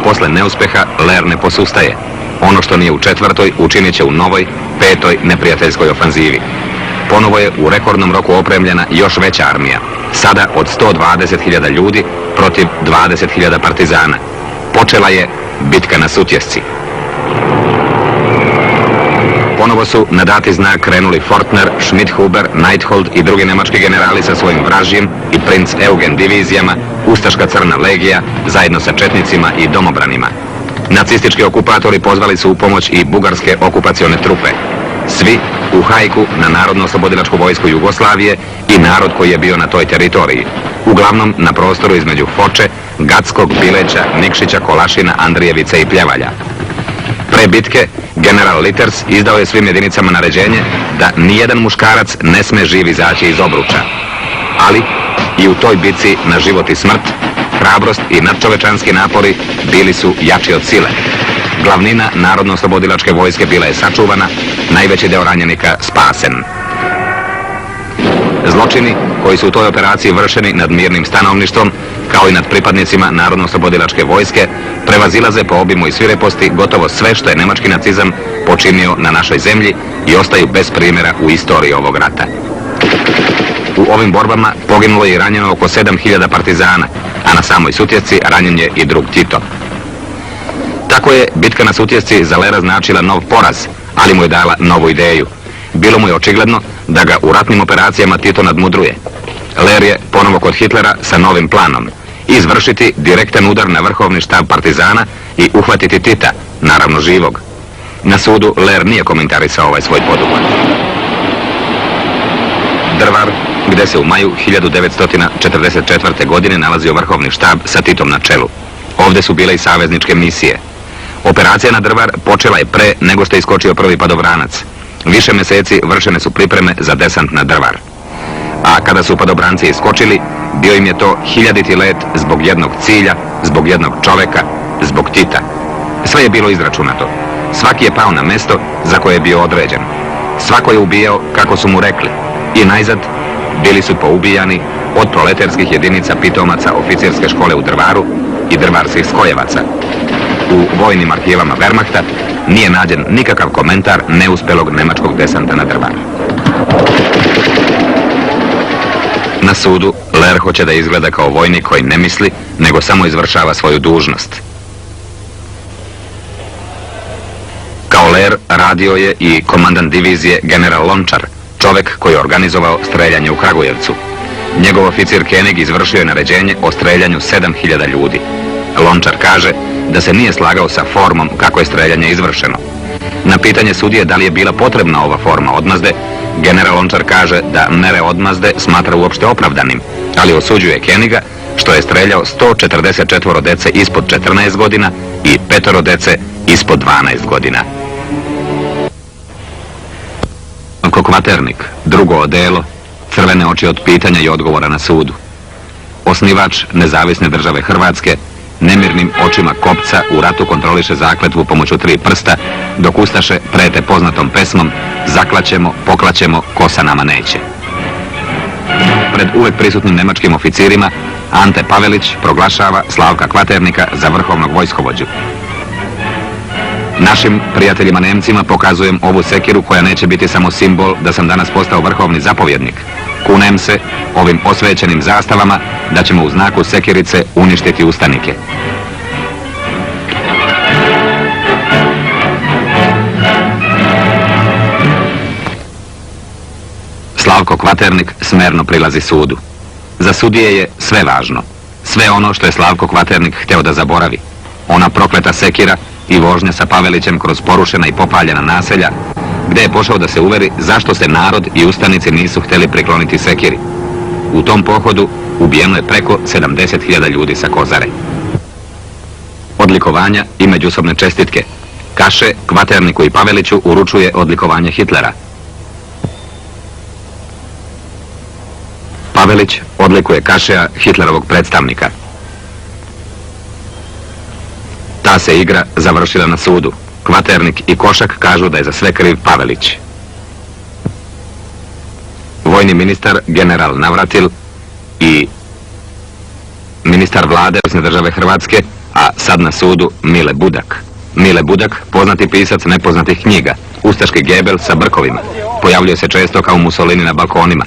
Posle neuspeha, Lehr ne posustaje. Ono što nije u 4. učinit će u novoj, 5. neprijateljskoj ofanzivi. Ponovo je u rekordnom roku opremljena još veća armija. Sada od 120.000 ljudi protiv 20.000 partizana. Počela je bitka na Sutjesci. Ponovo su na dati znak krenuli Fortner, Schmidhuber, Neithold i drugi nemački generali sa svojim vražjim i princ Eugen divizijama, Ustaška crna legija, zajedno sa četnicima i domobranima. Nacistički okupatori pozvali su u pomoć i bugarske okupacione trupe. Svi u hajku na Narodno-oslobodilačku vojsku Jugoslavije i narod koji je bio na toj teritoriji. Uglavnom na prostoru između Foče, Gatskog, Bileća, Nikšića, Kolašina, Andrijevice i Pljevalja. Pre bitke, general Litters izdao je svim jedinicama naređenje da nijedan muškarac ne sme živ izaći iz obruča. Ali i u toj bitci na život i smrt, hrabrost i nadčovečanski napori bili su jači od sile. Glavnina Narodno-oslobodilačke vojske bila je sačuvana, najveći deo ranjenika spasen. Zločini koji su u toj operaciji vršeni nad mirnim stanovništvom, kao i nad pripadnicima Narodno-oslobodilačke vojske, prevazilaze po obimu i svireposti gotovo sve što je nemački nacizam počinio na našoj zemlji i ostaju bez primjera u istoriji ovog rata. U ovim borbama poginulo je i ranjeno oko 7000 partizana, a na samoj Sutjesci ranjen je i drug Tito. Tako je bitka na Sutjesci za Lera značila nov poraz, ali mu je dala novu ideju. Bilo mu je očigledno da ga u ratnim operacijama Tito nadmudruje. Ler je ponovo kod Hitlera sa novim planom: izvršiti direktan udar na vrhovni štab partizana i uhvatiti Tita, naravno živog. Na sudu Ler nije komentarisao ovaj svoj poduhvat. Drvar, gdje se u maju 1944. godine nalazio vrhovni štab sa Titom na čelu. Ovdje su bile i savezničke misije. Operacija na Drvar počela je pre nego što je iskočio prvi padobranac. Više mjeseci vršene su pripreme za desant na Drvar. A kada su padobranci iskočili, bio im je to 1000. let zbog jednog cilja, zbog jednog čoveka, zbog Tita. Sve je bilo izračunato. Svaki je pao na mesto za koje je bio određen. Svako je ubijao kako su mu rekli. I najzad bili su poubijani od proleterskih jedinica pitomaca oficirske škole u Drvaru i drvarskih skojevaca. U vojnim arhivama Wehrmachta nije nađen nikakav komentar neuspelog nemačkog desanta na Drvar. Na sudu Ler hoće da izgleda kao vojnik koji ne misli, nego samo izvršava svoju dužnost. Kao Ler radio je i komandant divizije general Lončar, čovjek koji je organizovao streljanje u Kragujevcu. Njegov oficir Koenig izvršio je naređenje o streljanju 7000 ljudi. Lončar kaže da se nije slagao sa formom kako je streljanje izvršeno. Na pitanje sudije da li je bila potrebna ova forma odmazde, general Lončar kaže da mere odmazde smatra uopšte opravdanim, ali osuđuje Koeniga što je streljao 144 dece ispod 14 godina i 5 dece ispod 12 godina. Kvaternik, drugo odelo, crvene oči od pitanja i odgovora na sudu. Osnivač nezavisne države Hrvatske nemirnim očima kopca u ratu kontroliše zakletvu pomoću 3 prsta, dok ustaše prete poznatom pesmom "Zaklaćemo, poklaćemo, kosa nama neće". Pred uvek prisutnim nemačkim oficirima Ante Pavelić proglašava Slavka Kvaternika za vrhovnog vojskovođu. Našim prijateljima Nemcima pokazujem ovu sekiru koja neće biti samo simbol da sam danas postao vrhovni zapovjednik. Kunem se ovim osvećenim zastavama da ćemo u znaku sekirice uništiti ustanike. Slavko Kvaternik smerno prilazi sudu. Za sudije je sve važno. Sve ono što je Slavko Kvaternik hteo da zaboravi. Ona prokleta sekira i vožnja sa Pavelićem kroz porušena i popaljena naselja, gdje je pošao da se uveri zašto se narod i ustanici nisu htjeli prikloniti sekiri. U tom pohodu ubijeno je preko 70.000 ljudi sa Kozare. Odlikovanja i međusobne čestitke. Kaše Kvaterniku i Paveliću uručuje odlikovanje Hitlera. Pavelić odlikuje Kašea, Hitlerovog predstavnika. Ta se igra završila na sudu. Kvaternik i Košak kažu da je za sve kriv Pavelić. Vojni ministar general Navratil i ministar vlade države Hrvatske, a sad na sudu Mile Budak. Mile Budak, poznati pisac nepoznatih knjiga, ustaški Gebel sa brkovima. Pojavljuje se često kao Mussolini na balkonima.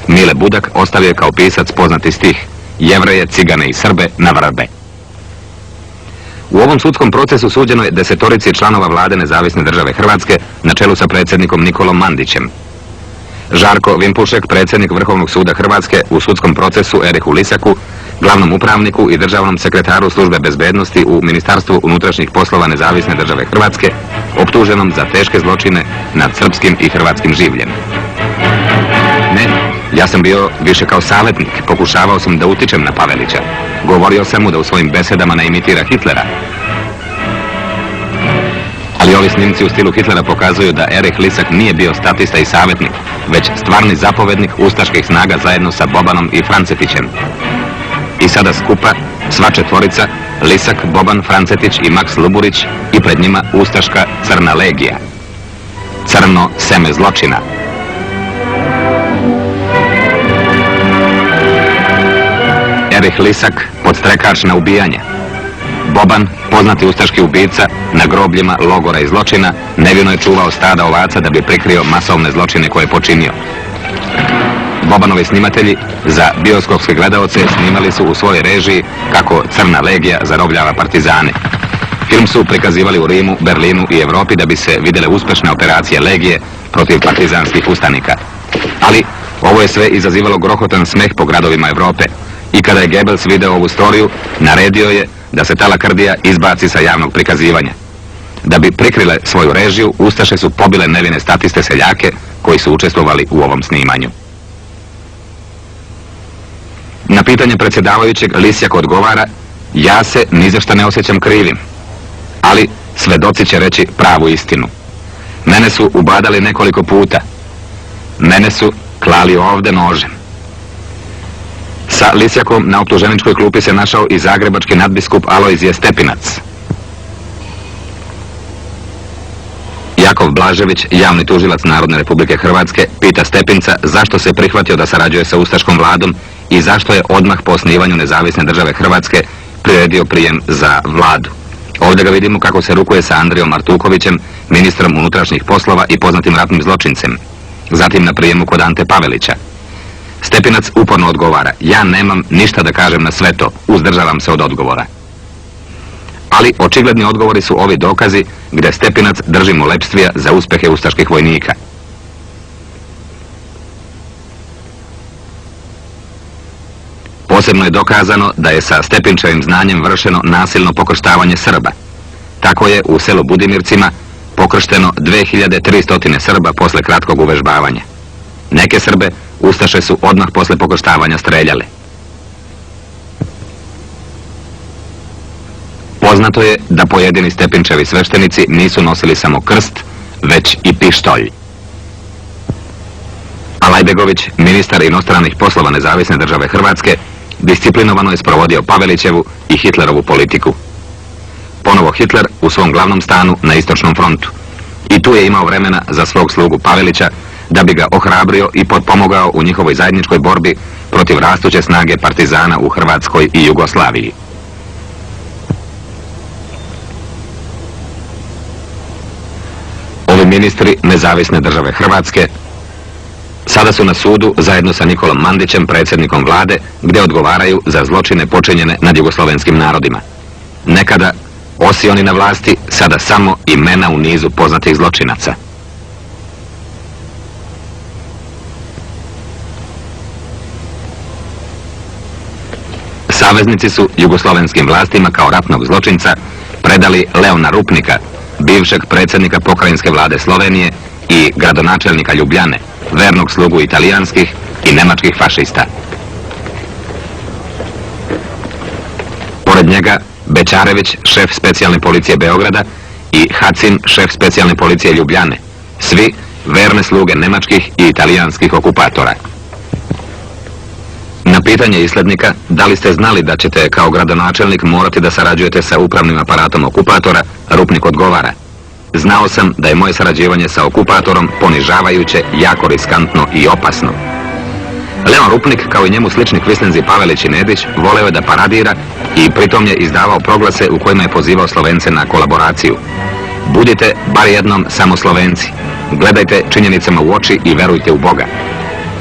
Mile Budak ostavio je kao pisac poznati stih: Jevreje, Cigane i Srbe na vrbe. U ovom sudskom procesu suđeno je 10 članova vlade nezavisne države Hrvatske na čelu sa predsjednikom Nikolom Mandićem. Žarko Vimpušek, predsjednik Vrhovnog suda Hrvatske, u sudskom procesu Erihu Lisaku, glavnom upravniku i državnom sekretaru službe bezbednosti u Ministarstvu unutrašnjih poslova nezavisne države Hrvatske, optuženom za teške zločine nad srpskim i hrvatskim življem. Ne, ja sam bio više kao savjetnik, pokušavao sam da utičem na Pavelića. Govorio sam mu da u svojim besedama ne imitira Hitlera. Ali ovi snimci u stilu Hitlera pokazuju da Erich Lisak nije bio statista i savjetnik, već stvarni zapovednik ustaških snaga zajedno sa Bobanom i Francetićem. I sada skupa, sva četvorica, Lisak, Boban, Francetić i Maks Luburić, i pred njima ustaška crna legija. Crno seme zločina. Erich Lisak, podstrekač na ubijanje. Boban, poznati ustaški ubica, na grobljima logora i zločina, nevino je čuvao stada ovaca da bi prikrio masovne zločine koje je počinio. Bobanovi snimatelji za bioskopske gledaoce snimali su u svojoj režiji kako Crna legija zarobljava partizane. Film su prikazivali u Rimu, Berlinu i Europi da bi se vidjele uspješne operacije legije protiv partizanskih ustanika. Ali ovo je sve izazivalo grohotan smeh po gradovima Europe i kada je Goebbels video ovu storiju, naredio je da se ta lakrdija izbaci sa javnog prikazivanja. Da bi prikrile svoju režiju, ustaše su pobile nevine statiste seljake koji su učestvovali u ovom snimanju. Na pitanje predsjedavajućeg Lisjak odgovara: ja se ni za šta ne osjećam krivim, ali svedoci će reći pravu istinu. Mene su ubadali nekoliko puta. Mene su klali ovde nožem. Sa Lisjakom na optuženičkoj klupi se našao i zagrebački nadbiskup Alojzije Stepinac. Jakov Blažević, javni tužilac Narodne Republike Hrvatske, pita Stepinca zašto se prihvatio da sarađuje sa ustaškom vladom i zašto je odmah po osnivanju Nezavisne države Hrvatske priredio prijem za vladu. Ovdje ga vidimo kako se rukuje sa Andrijom Martukovićem, ministrom unutrašnjih poslova i poznatim ratnim zločincem. Zatim na prijemu kod Ante Pavelića. Stepinac uporno odgovara: ja nemam ništa da kažem na sve to, uzdržavam se od odgovora. Ali očigledni odgovori su ovi dokazi gdje Stepinac drži molepstvija za uspjehe ustaških vojnika. Posebno je dokazano da je sa Stepinčevim znanjem vršeno nasilno pokrštavanje Srba. Tako je u selu Budimircima pokršteno 2300 Srba posle kratkog uvežbavanja. Neke Srbe ustaše su odmah posle pokrštavanja streljale. Poznato je da pojedini Stepinčevi sveštenici nisu nosili samo krst, već i pištolj. Alajbegović, ministar inostranih poslova Nezavisne države Hrvatske, disciplinovano je sprovodio Pavelićevu i Hitlerovu politiku. Ponovo Hitler u svom glavnom stanu na istočnom frontu. I tu je imao vremena za svog slugu Pavelića da bi ga ohrabrio i potpomogao u njihovoj zajedničkoj borbi protiv rastuće snage partizana u Hrvatskoj i Jugoslaviji. Ovi ministri Nezavisne države Hrvatske sada su na sudu zajedno sa Nikolom Mandićem, predsjednikom vlade, gdje odgovaraju za zločine počinjene nad jugoslovenskim narodima. Nekada osioni na vlasti, sada samo imena u nizu poznatih zločinaca. Saveznici su jugoslovenskim vlastima kao ratnog zločinca predali Leona Rupnika, bivšeg predsjednika pokrajinske vlade Slovenije i gradonačelnika Ljubljane, vernog slugu italijanskih i nemačkih fašista. Pored njega Bečarević, šef specijalne policije Beograda, i Hacin, šef specijalne policije Ljubljane, svi verne sluge nemačkih i italijanskih okupatora. Na pitanje islednika da li ste znali da ćete kao gradonačelnik morati da sarađujete sa upravnim aparatom okupatora, Rupnik odgovara: znao sam da je moje sarađivanje sa okupatorom ponižavajuće, jako riskantno i opasno. Leon Rupnik, kao i njemu slični kvislinzi Pavelić i Nedić, voleo je da paradira i pritom je izdavao proglase u kojima je pozivao Slovence na kolaboraciju. Budite bar jednom samo Slovenci. Gledajte činjenicama u oči i verujte u Boga.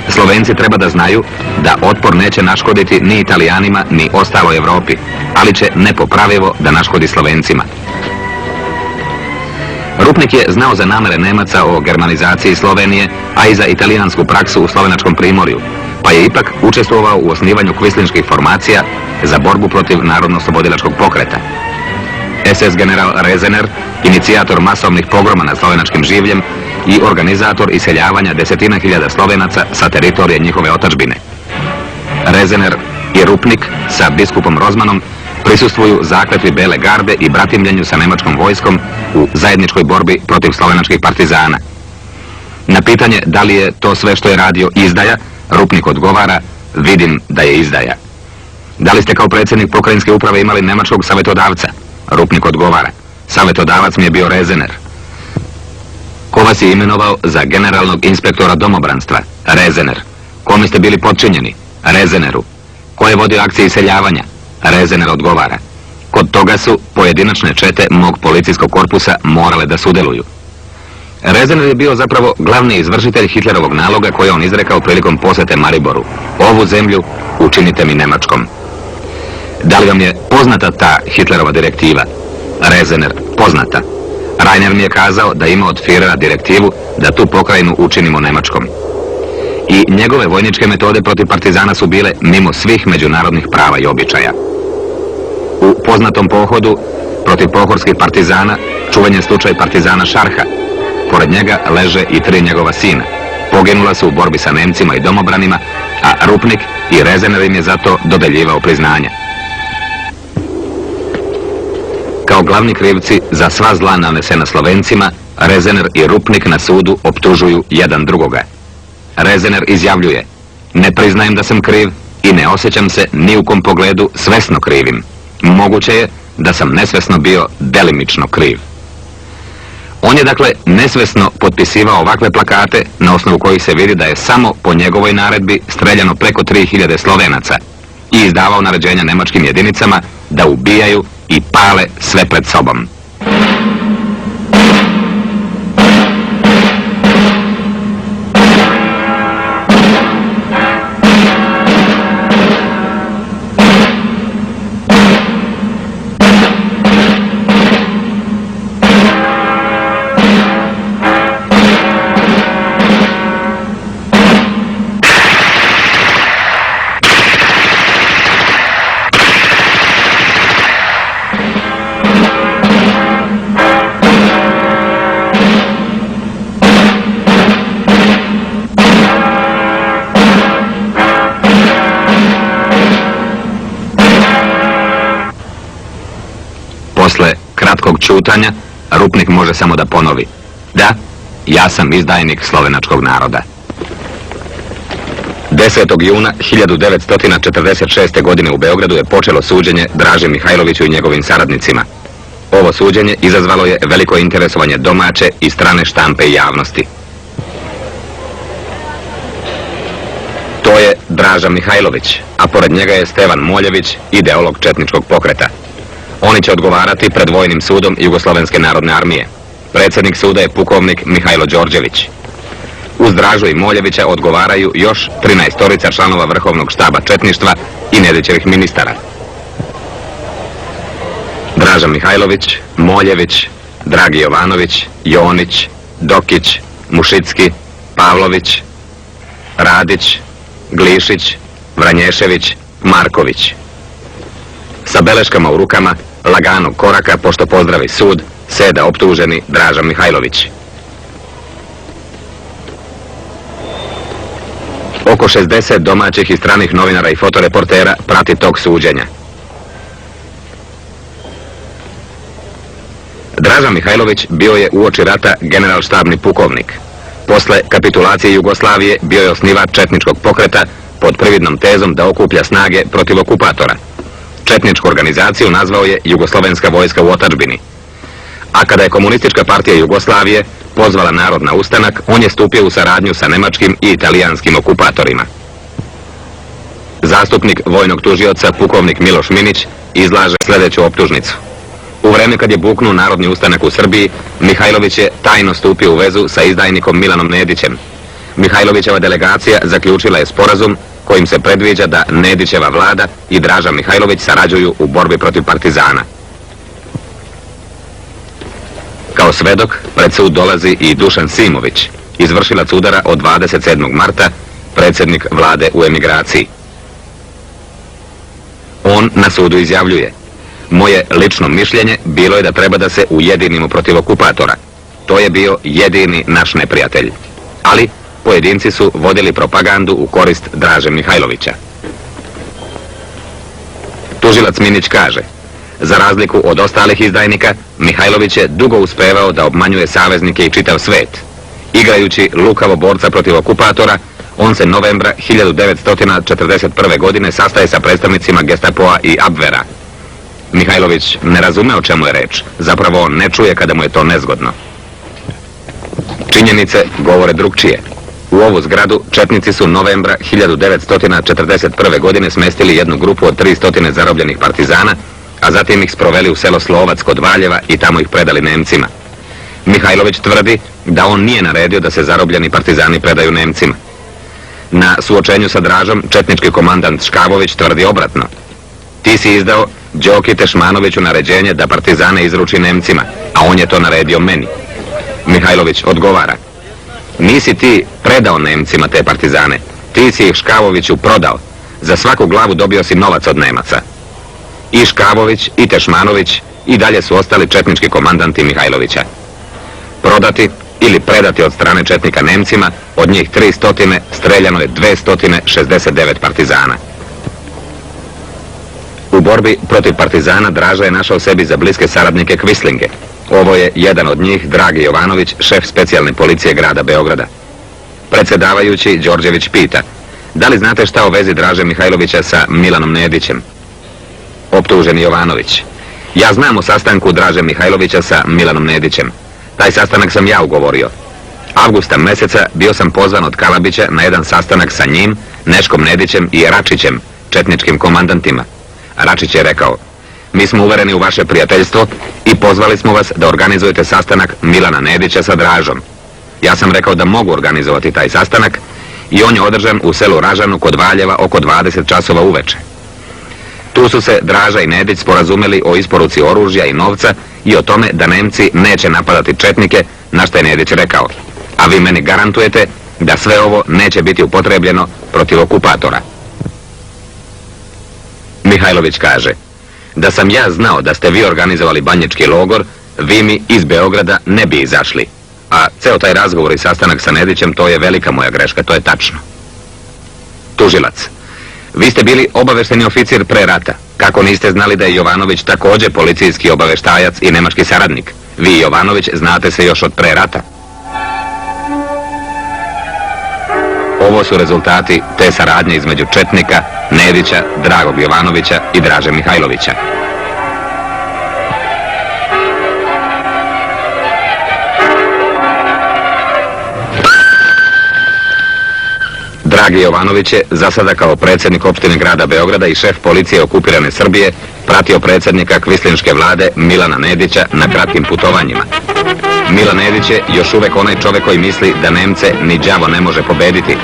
Slovenci treba da znaju da otpor neće naškoditi ni Italijanima ni ostaloj Europi, ali će nepopravivo da naškodi Slovencima. Rupnik je znao za namere Nemaca o germanizaciji Slovenije, a i za italijansku praksu u slovenačkom primorju, pa je ipak učestvovao u osnivanju kvislinških formacija za borbu protiv narodno-oslobodilačkog pokreta. SS general Rezener, inicijator masovnih pogroma nad slovenačkim življem i organizator iseljavanja desetina hiljada Slovenaca sa teritorije njihove otadžbine. Rezener i Rupnik sa biskupom Rozmanom prisustvuju zakletvi Bele garde i bratimljenju sa nemačkom vojskom u zajedničkoj borbi protiv slovenačkih partizana. Na pitanje da li je to sve što je radio izdaja, Rupnik odgovara: vidim da je izdaja. Da li ste kao predsjednik pokrajinske uprave imali nemačkog savjetodavca? Rupnik odgovara: savjetodavac mi je bio Rezener. Ko vas je imenovao za generalnog inspektora domobranstva? Rezener. Kome ste bili podčinjeni? Rezeneru. Ko je vodio akcije iseljavanja? Rezener odgovara: kod toga su pojedinačne čete mog policijskog korpusa morale da sudjeluju. Rezener je bio zapravo glavni izvršitelj Hitlerovog naloga koji je on izrekao prilikom posjete Mariboru. Ovu zemlju učinite mi Nemačkom. Da li vam je poznata ta Hitlerova direktiva? Rezener, poznata. Rainer mi je kazao da ima od Führera direktivu da tu pokrajinu učinimo Nemačkom. I njegove vojničke metode protiv partizana su bile mimo svih međunarodnih prava i običaja. U poznatom pohodu protiv pohorskih partizana čuvan je slučaj partizana Šarha. Pored njega leže i 3 njegova sina. Poginula su u borbi sa Nemcima i domobranima, a Rupnik i Rezener im je zato dodeljivao priznanja. Kao glavni krivci za sva zla nanesena Slovencima, Rezener i Rupnik na sudu optužuju jedan drugoga. Rezener izjavljuje: ne priznajem da sam kriv i ne osjećam se ni u kom pogledu svesno krivim. Moguće je da sam nesvesno bio delimično kriv. On je dakle nesvesno potpisivao ovakve plakate na osnovu kojih se vidi da je samo po njegovoj naredbi streljano preko 3000 Slovenaca i izdavao naređenja nemačkim jedinicama da ubijaju i pale sve pred sobom. Posle kratkog čutanja, Rupnik može samo da ponovi: da, ja sam izdajnik slovenačkog naroda. 10. juna 1946. godine u Beogradu je počelo suđenje Draži Mihajloviću i njegovim saradnicima. Ovo suđenje izazvalo je veliko interesovanje domaće i strane štampe i javnosti. To je Draža Mihajlović, a pored njega je Stevan Moljević, ideolog četničkog pokreta. Oni će odgovarati pred Vojnim sudom Jugoslovenske narodne armije. Predsjednik suda je pukovnik Mihajlo Đorđević. Uz Dražu i Moljevića odgovaraju još 13 članova Vrhovnog štaba četništva i Nedićevih ministara. Draža Mihajlović, Moljević, Dragi Jovanović, Jonić, Dokić, Mušicki, Pavlović, Radić, Glišić, Vranješević, Marković. Sa beleškama u rukama, laganog koraka, pošto pozdravi sud, seda optuženi Draža Mihajlović. Oko 60 domaćih i stranih novinara i fotoreportera prati tog suđenja. Draža Mihajlović bio je uoči rata generalštabni pukovnik. Posle kapitulacije Jugoslavije bio je osnivač četničkog pokreta pod prividnom tezom da okuplja snage protiv okupatora. Četničku organizaciju nazvao je Jugoslovenska vojska u otadžbini. A kada je Komunistička partija Jugoslavije pozvala narod na ustanak, on je stupio u saradnju sa nemačkim i italijanskim okupatorima. Zastupnik vojnog tužioca pukovnik Miloš Minić izlaže sljedeću optužnicu. U vreme kad je buknuo narodni ustanak u Srbiji, Mihajlović je tajno stupio u vezu sa izdajnikom Milanom Nedićem. Mihajlovićeva delegacija zaključila je sporazum kojim se predviđa da Nedićeva vlada i Draža Mihajlović sarađuju u borbi protiv partizana. Kao svedok pred sud dolazi i Dušan Simović, izvršilac udara od 27. marta, predsjednik vlade u emigraciji. On na sudu izjavljuje: moje lično mišljenje bilo je da treba da se ujedinimo protiv okupatora. To je bio jedini naš neprijatelj. Ali pojedinci su vodili propagandu u korist Draže Mihajlovića. Tužilac Minić kaže: za razliku od ostalih izdajnika, Mihajlović je dugo uspevao da obmanjuje saveznike i čitav svet. Igrajući lukavo borca protiv okupatora, on se novembra 1941. godine sastaje sa predstavnicima Gestapoa i Abvera. Mihajlović ne razume o čemu je reč, zapravo on ne čuje kada mu je to nezgodno. Činjenice govore drugčije. U ovu zgradu četnici su novembra 1941. godine smestili jednu grupu od 300 zarobljenih partizana, a zatim ih sproveli u selo Slovac kod Valjeva i tamo ih predali Nemcima. Mihajlović tvrdi da on nije naredio da se zarobljeni partizani predaju Nemcima. Na suočenju sa Dražom, četnički komandant Škavović tvrdi obratno. Ti si izdao Đoki Tešmanoviću naređenje da partizane izruči Nemcima, a on je to naredio meni. Mihajlović odgovara. Nisi ti predao Nemcima te partizane, ti si ih Škavoviću prodao. Za svaku glavu dobio si novac od Nemaca. I Škavović i Tešmanović i dalje su ostali četnički komandanti Mihajlovića. Prodati ili predati od strane četnika Nemcima, od njih 300 streljano je 269 partizana. U borbi protiv partizana Draža je našao sebi za bliske saradnike Kvislinge. Ovo je jedan od njih, Dragi Jovanović, šef specijalne policije grada Beograda. Predsjedavajući Đorđević pita, da li znate šta o vezi Draže Mihajlovića sa Milanom Nedićem? Optuženi Jovanović, ja znam o sastanku Draže Mihajlovića sa Milanom Nedićem. Taj sastanak sam ja ugovorio. Avgusta mjeseca bio sam pozvan od Kalabića na jedan sastanak sa njim, Neškom Nedićem i Račićem, četničkim komandantima. Račić je rekao, mi smo uvereni u vaše prijateljstvo i pozvali smo vas da organizujete sastanak Milana Nedića sa Dražom. Ja sam rekao da mogu organizovati taj sastanak i on je održan u selu Ražanu kod Valjeva oko 20 časova uveče. Tu su se Draža i Nedić sporazumeli o isporuci oružja i novca i o tome da Nemci neće napadati četnike, na što je Nedić rekao, a vi meni garantujete da sve ovo neće biti upotrebljeno protiv okupatora. Mihajlović kaže, da sam ja znao da ste vi organizovali banjički logor, vi mi iz Beograda ne bi izašli. A ceo taj razgovor i sastanak sa Nedićem, to je velika moja greška, to je tačno. Tužilac, vi ste bili obavešteni oficir pre rata. Kako niste znali da je Jovanović također policijski obaveštajac i nemački saradnik? Vi i Jovanović znate se još od pre rata. Ovo su rezultati te saradnje između četnika, Nedića, Dragog Jovanovića i Draže Mihajlovića. Dragi Jovanović je za sada kao predsjednik opštine grada Beograda i šef policije okupirane Srbije pratio predsjednika kvislinške vlade Milana Nedića na kratkim putovanjima. Milan Nedić je još uvek onaj čovjek koji misli da Nemce ni đavo ne može pobediti,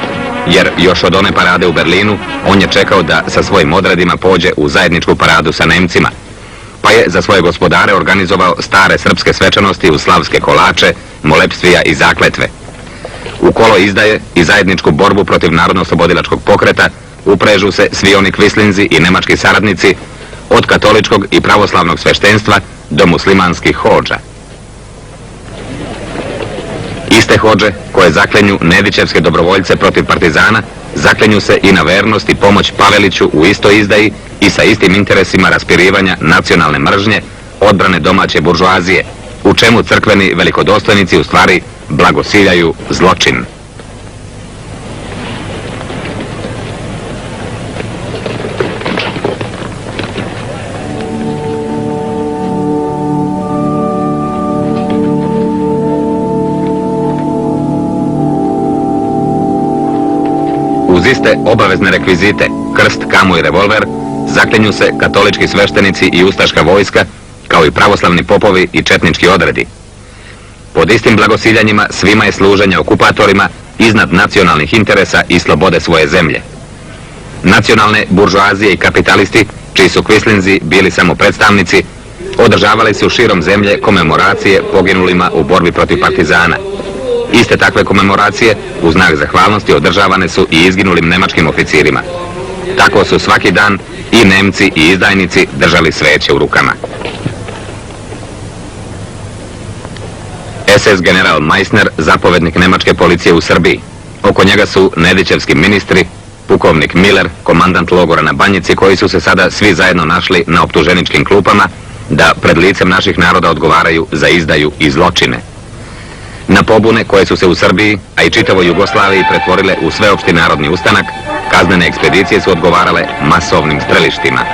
jer još od one parade u Berlinu on je čekao da sa svojim odredima pođe u zajedničku paradu sa Nemcima, pa je za svoje gospodare organizovao stare srpske svečanosti u slavske kolače, molepstvija i zakletve. U kolo izdaje i zajedničku borbu protiv narodno-oslobodilačkog pokreta uprežu se svi oni kvislinzi i nemački saradnici, od katoličkog i pravoslavnog sveštenstva do muslimanskih hodža. Iste hodže koje zaklenju Nedićevske dobrovoljce protiv partizana, zaklenju se i na vernost i pomoć Paveliću u istoj izdaji i sa istim interesima raspirivanja nacionalne mržnje, odbrane domaće buržoazije, u čemu crkveni velikodostojnici u stvari blagosiljaju zločin. Uz iste obavezne rekvizite, krst, kamu i revolver, zaklenju se katolički sveštenici i ustaška vojska, kao i pravoslavni popovi i četnički odredi. Pod istim blagosiljanjima svima je služenje okupatorima iznad nacionalnih interesa i slobode svoje zemlje. Nacionalne buržoazije i kapitalisti, čiji su kvislinzi bili samo predstavnici, održavali su širom zemlje komemoracije poginulima u borbi protiv partizana. Iste takve komemoracije u znak zahvalnosti održavane su i izginulim nemačkim oficirima. Tako su svaki dan i Nemci i izdajnici držali sveće u rukama. SS general Meissner, zapovednik nemačke policije u Srbiji. Oko njega su Nedićevski ministri, pukovnik Miller, komandant logora na Banjici, koji su se sada svi zajedno našli na optuženičkim klupama da pred licem naših naroda odgovaraju za izdaju i zločine. Na pobune koje su se u Srbiji, a i čitavoj Jugoslaviji pretvorile u sveopšti narodni ustanak, kaznene ekspedicije su odgovarale masovnim strelištima.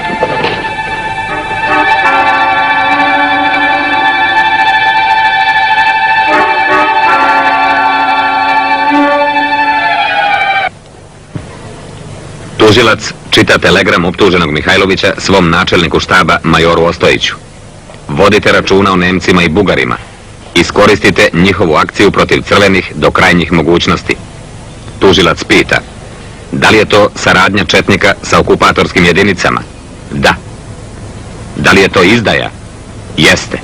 Tužilac čita telegram optuženog Mihajlovića svom načelniku štaba majoru Ostojiću. Vodite računa o Nemcima i Bugarima. Iskoristite njihovu akciju protiv crvenih do krajnjih mogućnosti. Tužilac pita, da li je to saradnja četnika sa okupatorskim jedinicama? Da. Da li je to izdaja? Jeste.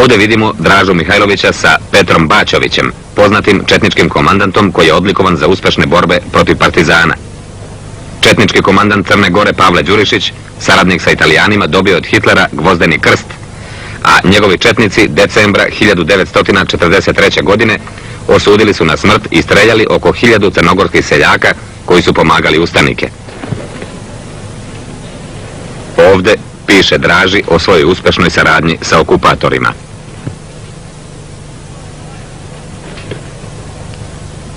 Ovdje vidimo Dražu Mihajlovića sa Petrom Bačovićem, poznatim četničkim komandantom koji je odlikovan za uspešne borbe protiv partizana. Četnički komandant Crne Gore Pavle Đurišić, saradnik sa Italijanima, dobio od Hitlera gvozdeni krst, a njegovi četnici decembra 1943. godine osudili su na smrt i streljali oko 1000 crnogorskih seljaka koji su pomagali ustanike. Ovdje piše Draži o svojoj uspešnoj saradnji sa okupatorima.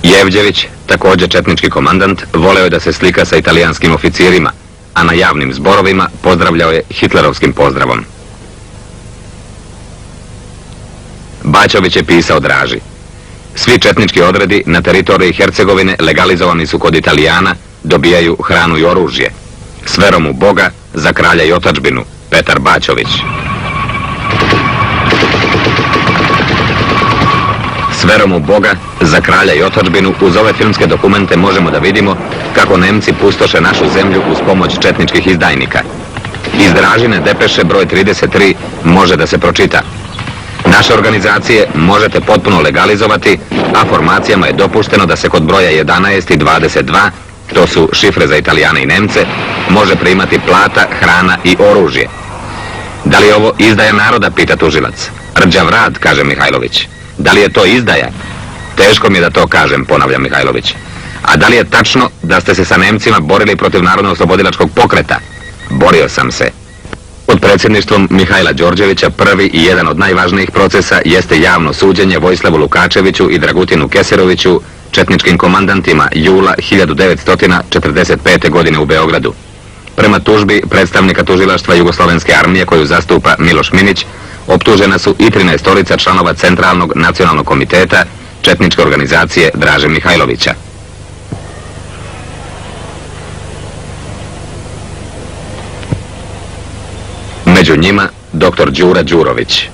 Jevđević, također četnički komandant, voleo je da se slika sa italijanskim oficirima, a na javnim zborovima pozdravljao je hitlerovskim pozdravom. Bačović je pisao Draži, svi četnički odredi na teritoriji Hercegovine legalizovani su kod Italijana, dobijaju hranu i oružje. S verom u Boga, za kralja i otadžbinu, Petar Bačović. S verom u Boga, za kralja i otadžbinu, uz ove filmske dokumente možemo da vidimo kako Nemci pustoše našu zemlju uz pomoć četničkih izdajnika. Iz Dražine depeše broj 33 može da se pročita: naše organizacije možete potpuno legalizovati, a formacijama je dopušteno da se kod broja 11 i 22, to su šifre za Italijane i Nemce, može primati plata, hrana i oružje. Da li je ovo izdaja naroda, pita tužilac. Rđav rad, kaže Mihajlović. Da li je to izdaja? Teško mi je da to kažem, ponavlja Mihajlović. A da li je tačno da ste se sa Nemcima borili protiv Narodno-oslobodilačkog pokreta? Borio sam se. Pod predsjedništvom Mihajla Đorđevića prvi i jedan od najvažnijih procesa jeste javno suđenje Vojislavu Lukačeviću i Dragutinu Keseroviću, četničkim komandantima, jula 1945. godine u Beogradu. Prema tužbi predstavnika tužilaštva Jugoslovenske armije koju zastupa Miloš Minić, optužena su i 13 članova Centralnog nacionalnog komiteta četničke organizacije Draže Mihajlovića. Među njima dr. Đura Đurović.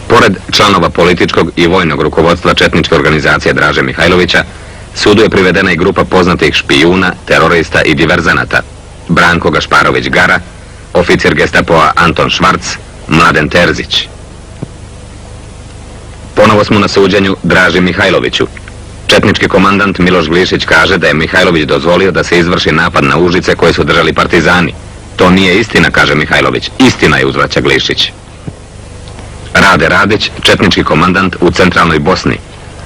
Pored članova političkog i vojnog rukovodstva četničke organizacije Draže Mihajlovića, sudu je privedena i grupa poznatih špijuna, terorista i diverzanata: Branko Gašparović-Gara, oficir gestapoa Anton Švarc, Mladen Terzić. Ponovo smo na suđenju Draži Mihajloviću. Četnički komandant Miloš Glišić kaže da je Mihajlović dozvolio da se izvrši napad na Užice koje su držali partizani. To nije istina, kaže Mihajlović. Istina je, uzvraća Glišić. Rade Radić, četnički komandant u centralnoj Bosni.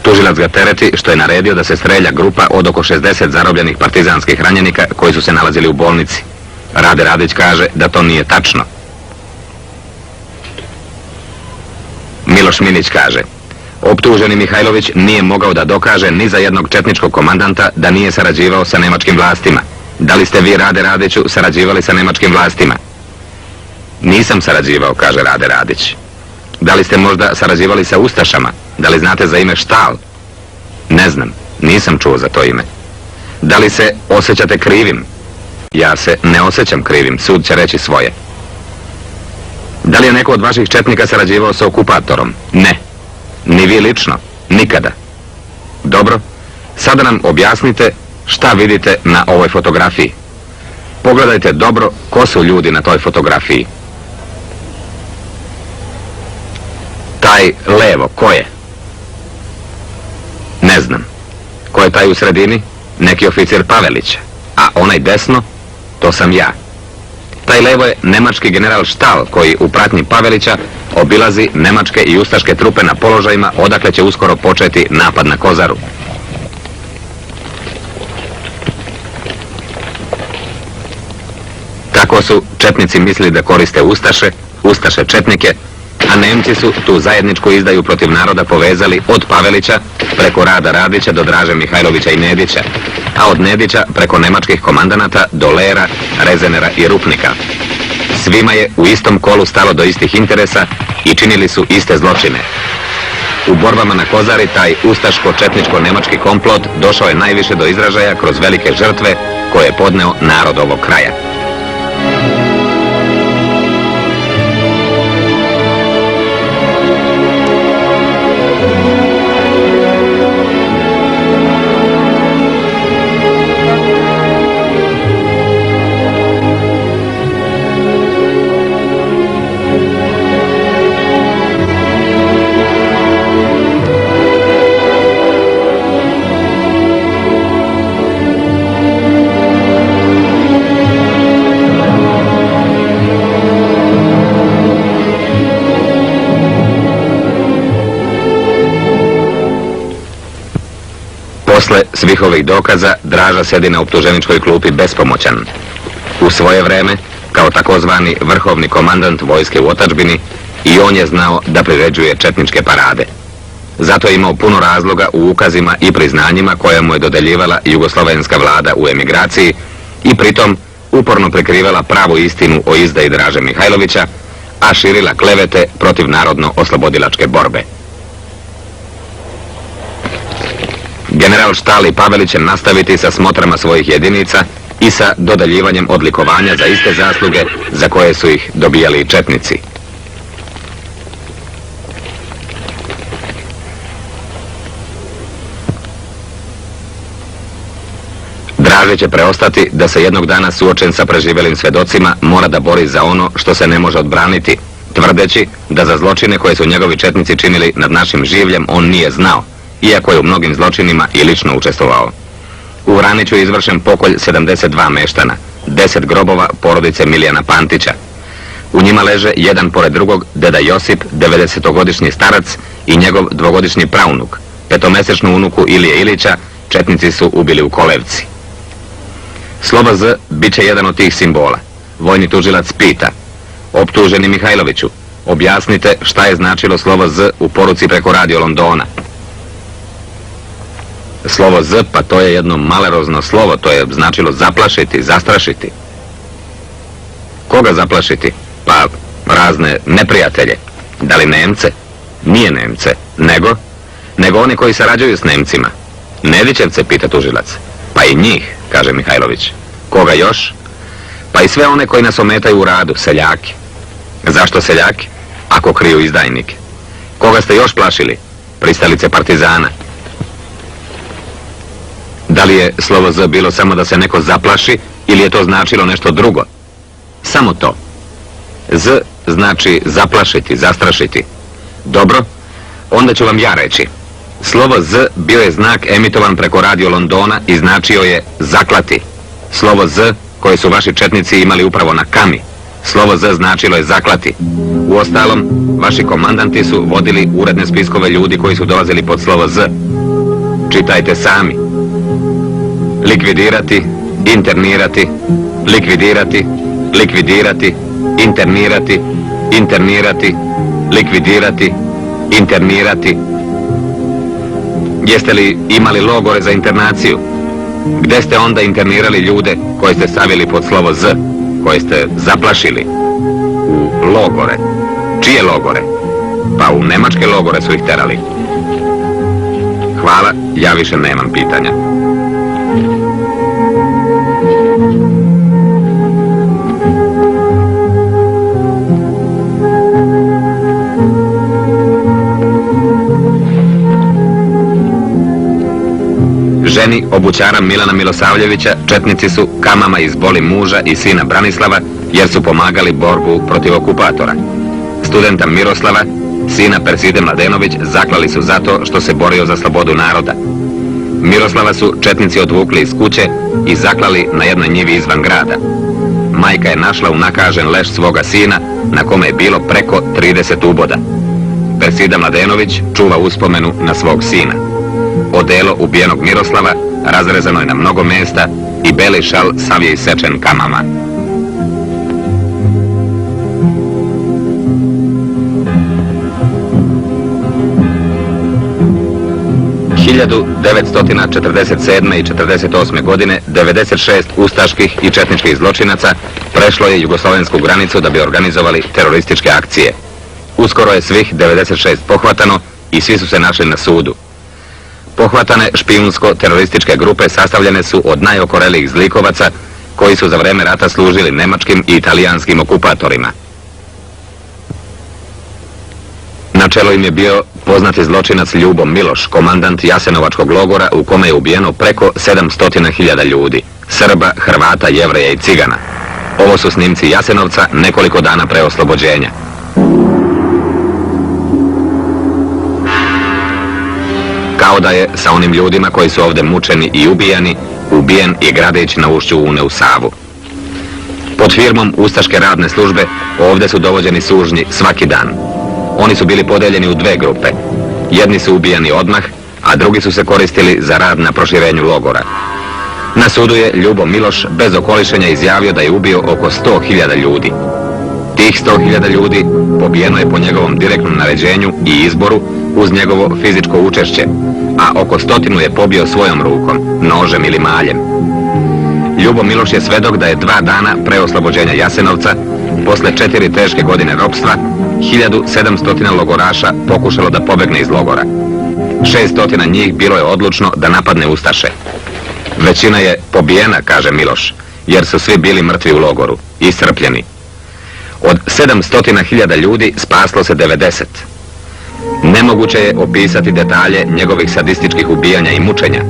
Tužilac ga tereti što je naredio da se strelja grupa od oko 60 zarobljenih partizanskih ranjenika koji su se nalazili u bolnici. Rade Radić kaže da to nije tačno. Miloš Minić kaže: optuženi Mihajlović nije mogao da dokaže ni za jednog četničkog komandanta da nije sarađivao sa nemačkim vlastima. Da li ste vi, Rade Radiću, sarađivali sa nemačkim vlastima? Nisam sarađivao, kaže Rade Radić. Da li ste možda sarađivali sa ustašama? Da li znate za ime Štal? Ne znam, nisam čuo za to ime. Da li se osjećate krivim? Ja se ne osjećam krivim, sud će reći svoje. Da li je neko od vaših četnika sarađivao sa okupatorom? Ne. Ni vi lično? Nikada. Dobro, sada nam objasnite šta vidite na ovoj fotografiji. Pogledajte dobro ko su ljudi na toj fotografiji. Taj levo, ko je? Ne znam. Ko je taj u sredini? Neki oficir Pavelić. A onaj desno, to sam ja. Taj levo je nemački general Štal koji u pratnji Pavelića obilazi nemačke i ustaške trupe na položajima odakle će uskoro početi napad na Kozaru. Tako su četnici mislili da koriste ustaše četnike, a Nemci su tu zajedničku izdaju protiv naroda povezali od Pavelića preko Rada Radića do Draže Mihajlovića i Nedića, a od Nedića preko nemačkih komandanata do Lera, Rezenera i Rupnika. Svima je u istom kolu stalo do istih interesa i činili su iste zločine. U borbama na Kozari taj ustaško-četničko-nemački komplot došao je najviše do izražaja kroz velike žrtve koje je podneo narod ovog kraja. Posle svih ovih dokaza, Draža sedi na optuženičkoj klupi bespomoćan. U svoje vreme, kao takozvani vrhovni komandant vojske u otadžbini, i on je znao da priređuje četničke parade. Zato je imao puno razloga u ukazima i priznanjima koje mu je dodeljivala jugoslovenska vlada u emigraciji i pritom uporno prikrivala pravu istinu o izdaji Draže Mihajlovića, a širila klevete protiv narodno-oslobodilačke borbe. General Štali Pavelić će nastaviti sa smotrama svojih jedinica i sa dodeljivanjem odlikovanja za iste zasluge za koje su ih dobijali i četnici. Draže će preostati da se jednog dana suočen sa preživelim svedocima mora da bori za ono što se ne može odbraniti, tvrdeći da za zločine koje su njegovi četnici činili nad našim življem on nije znao, iako je u mnogim zločinima i lično učestvovao. U Vraniću je izvršen pokolj 72 meštana, 10 grobova porodice Milijana Pantića. U njima leže jedan pored drugog deda Josip, 90-godišnji starac, i njegov 2-godišnji praunuk. 5-mesečnu unuku Ilije Ilića četnici su ubili u Kolevci. Slovo Z bit će jedan od tih simbola. Vojni tužilac pita: optuženi Mihajloviću, objasnite šta je značilo slovo Z u poruci preko radio Londona. Slovo Z, pa to je jedno malerozno slovo, to je značilo zaplašiti, zastrašiti. Koga zaplašiti? Pa razne neprijatelje. Da li Nemce? Nije Nemce. Nego oni koji sarađuju s Nemcima. Nedićevce, pita tužilac. Pa i njih, kaže Mihajlović. Koga još? Pa i sve one koji nas ometaju u radu, seljaki. Zašto seljaki? Ako kriju izdajnike. Koga ste još plašili? Pristalice partizana. Da li je slovo Z bilo samo da se neko zaplaši ili je to značilo nešto drugo? Samo to. Z znači zaplašiti, zastrašiti. Dobro, onda ću vam ja reći. Slovo Z bio je znak emitovan preko radio Londona i značio je zaklati. Slovo Z koje su vaši četnici imali upravo na Kami. Slovo Z značilo je zaklati. Uostalom, vaši komandanti su vodili uredne spiskove ljudi koji su dolazili pod slovo Z. Čitajte sami. Likvidirati, internirati, likvidirati, likvidirati, internirati, internirati, likvidirati, internirati. Jeste li imali logore za internaciju? Gde ste onda internirali ljude koje ste stavili pod slovo Z, koje ste zaplašili? U logore. Čije logore? Pa u nemačke logore su ih terali. Hvala, ja više nemam pitanja. Ženi obućara Milana Milosavljevića četnici su kamama izboli muža i sina Branislava jer su pomagali borbu protiv okupatora. Studenta Miroslava, sina Perside Mladenović, zaklali su zato što se borio za slobodu naroda. Miroslava su četnici odvukli iz kuće i zaklali na jednoj njivi izvan grada. Majka je našla unakažen leš svoga sina na kome je bilo preko 30 uboda. Persida Mladenović čuva uspomenu na svog sina. Odelo ubijenog Miroslava razrezano je na mnogo mesta i beli šal sav je isečen kamama. ...1947. i 48. godine 96 ustaških i četničkih zločinaca prešlo je jugoslovensku granicu da bi organizovali terorističke akcije. Uskoro je svih 96 pohvatano i svi su se našli na sudu. Pohvatane špijunsko-terorističke grupe sastavljene su od najokorelijih zlikovaca koji su za vreme rata služili nemačkim i italijanskim okupatorima. Na čelu im je bio poznati zločinac Ljubo Miloš, komandant Jasenovačkog logora u kome je ubijeno preko 700.000 ljudi, Srba, Hrvata, Jevreja i Cigana. Ovo su snimci Jasenovca nekoliko dana pre oslobođenja. Kao da je sa onim ljudima koji su ovdje mučeni i ubijani, ubijen i Gradić na ušću Une u Savu. Pod firmom ustaške radne službe ovdje su dovođeni sužnji svaki dan. Oni su bili podeljeni u dve grupe. Jedni su ubijani odmah, a drugi su se koristili za rad na proširenju logora. Na sudu je Ljubo Miloš bez okolišenja izjavio da je ubio oko 100.000 ljudi. Tih 100.000 ljudi pobijeno je po njegovom direktnom naređenju i izboru uz njegovo fizičko učešće, a oko 100 je pobio svojom rukom, nožem ili maljem. Ljubo Miloš je svedok da je 2 dana pre oslobođenja Jasenovca, posle 4 teške godine ropstva, 1700 logoraša pokušalo da pobegne iz logora. 600 njih bilo je odlučno da napadne ustaše. Većina je pobijena, kaže Miloš, jer su svi bili mrtvi u logoru, iscrpljeni. Od 700.000 ljudi spaslo se 90. Nemoguće je opisati detalje njegovih sadističkih ubijanja i mučenja,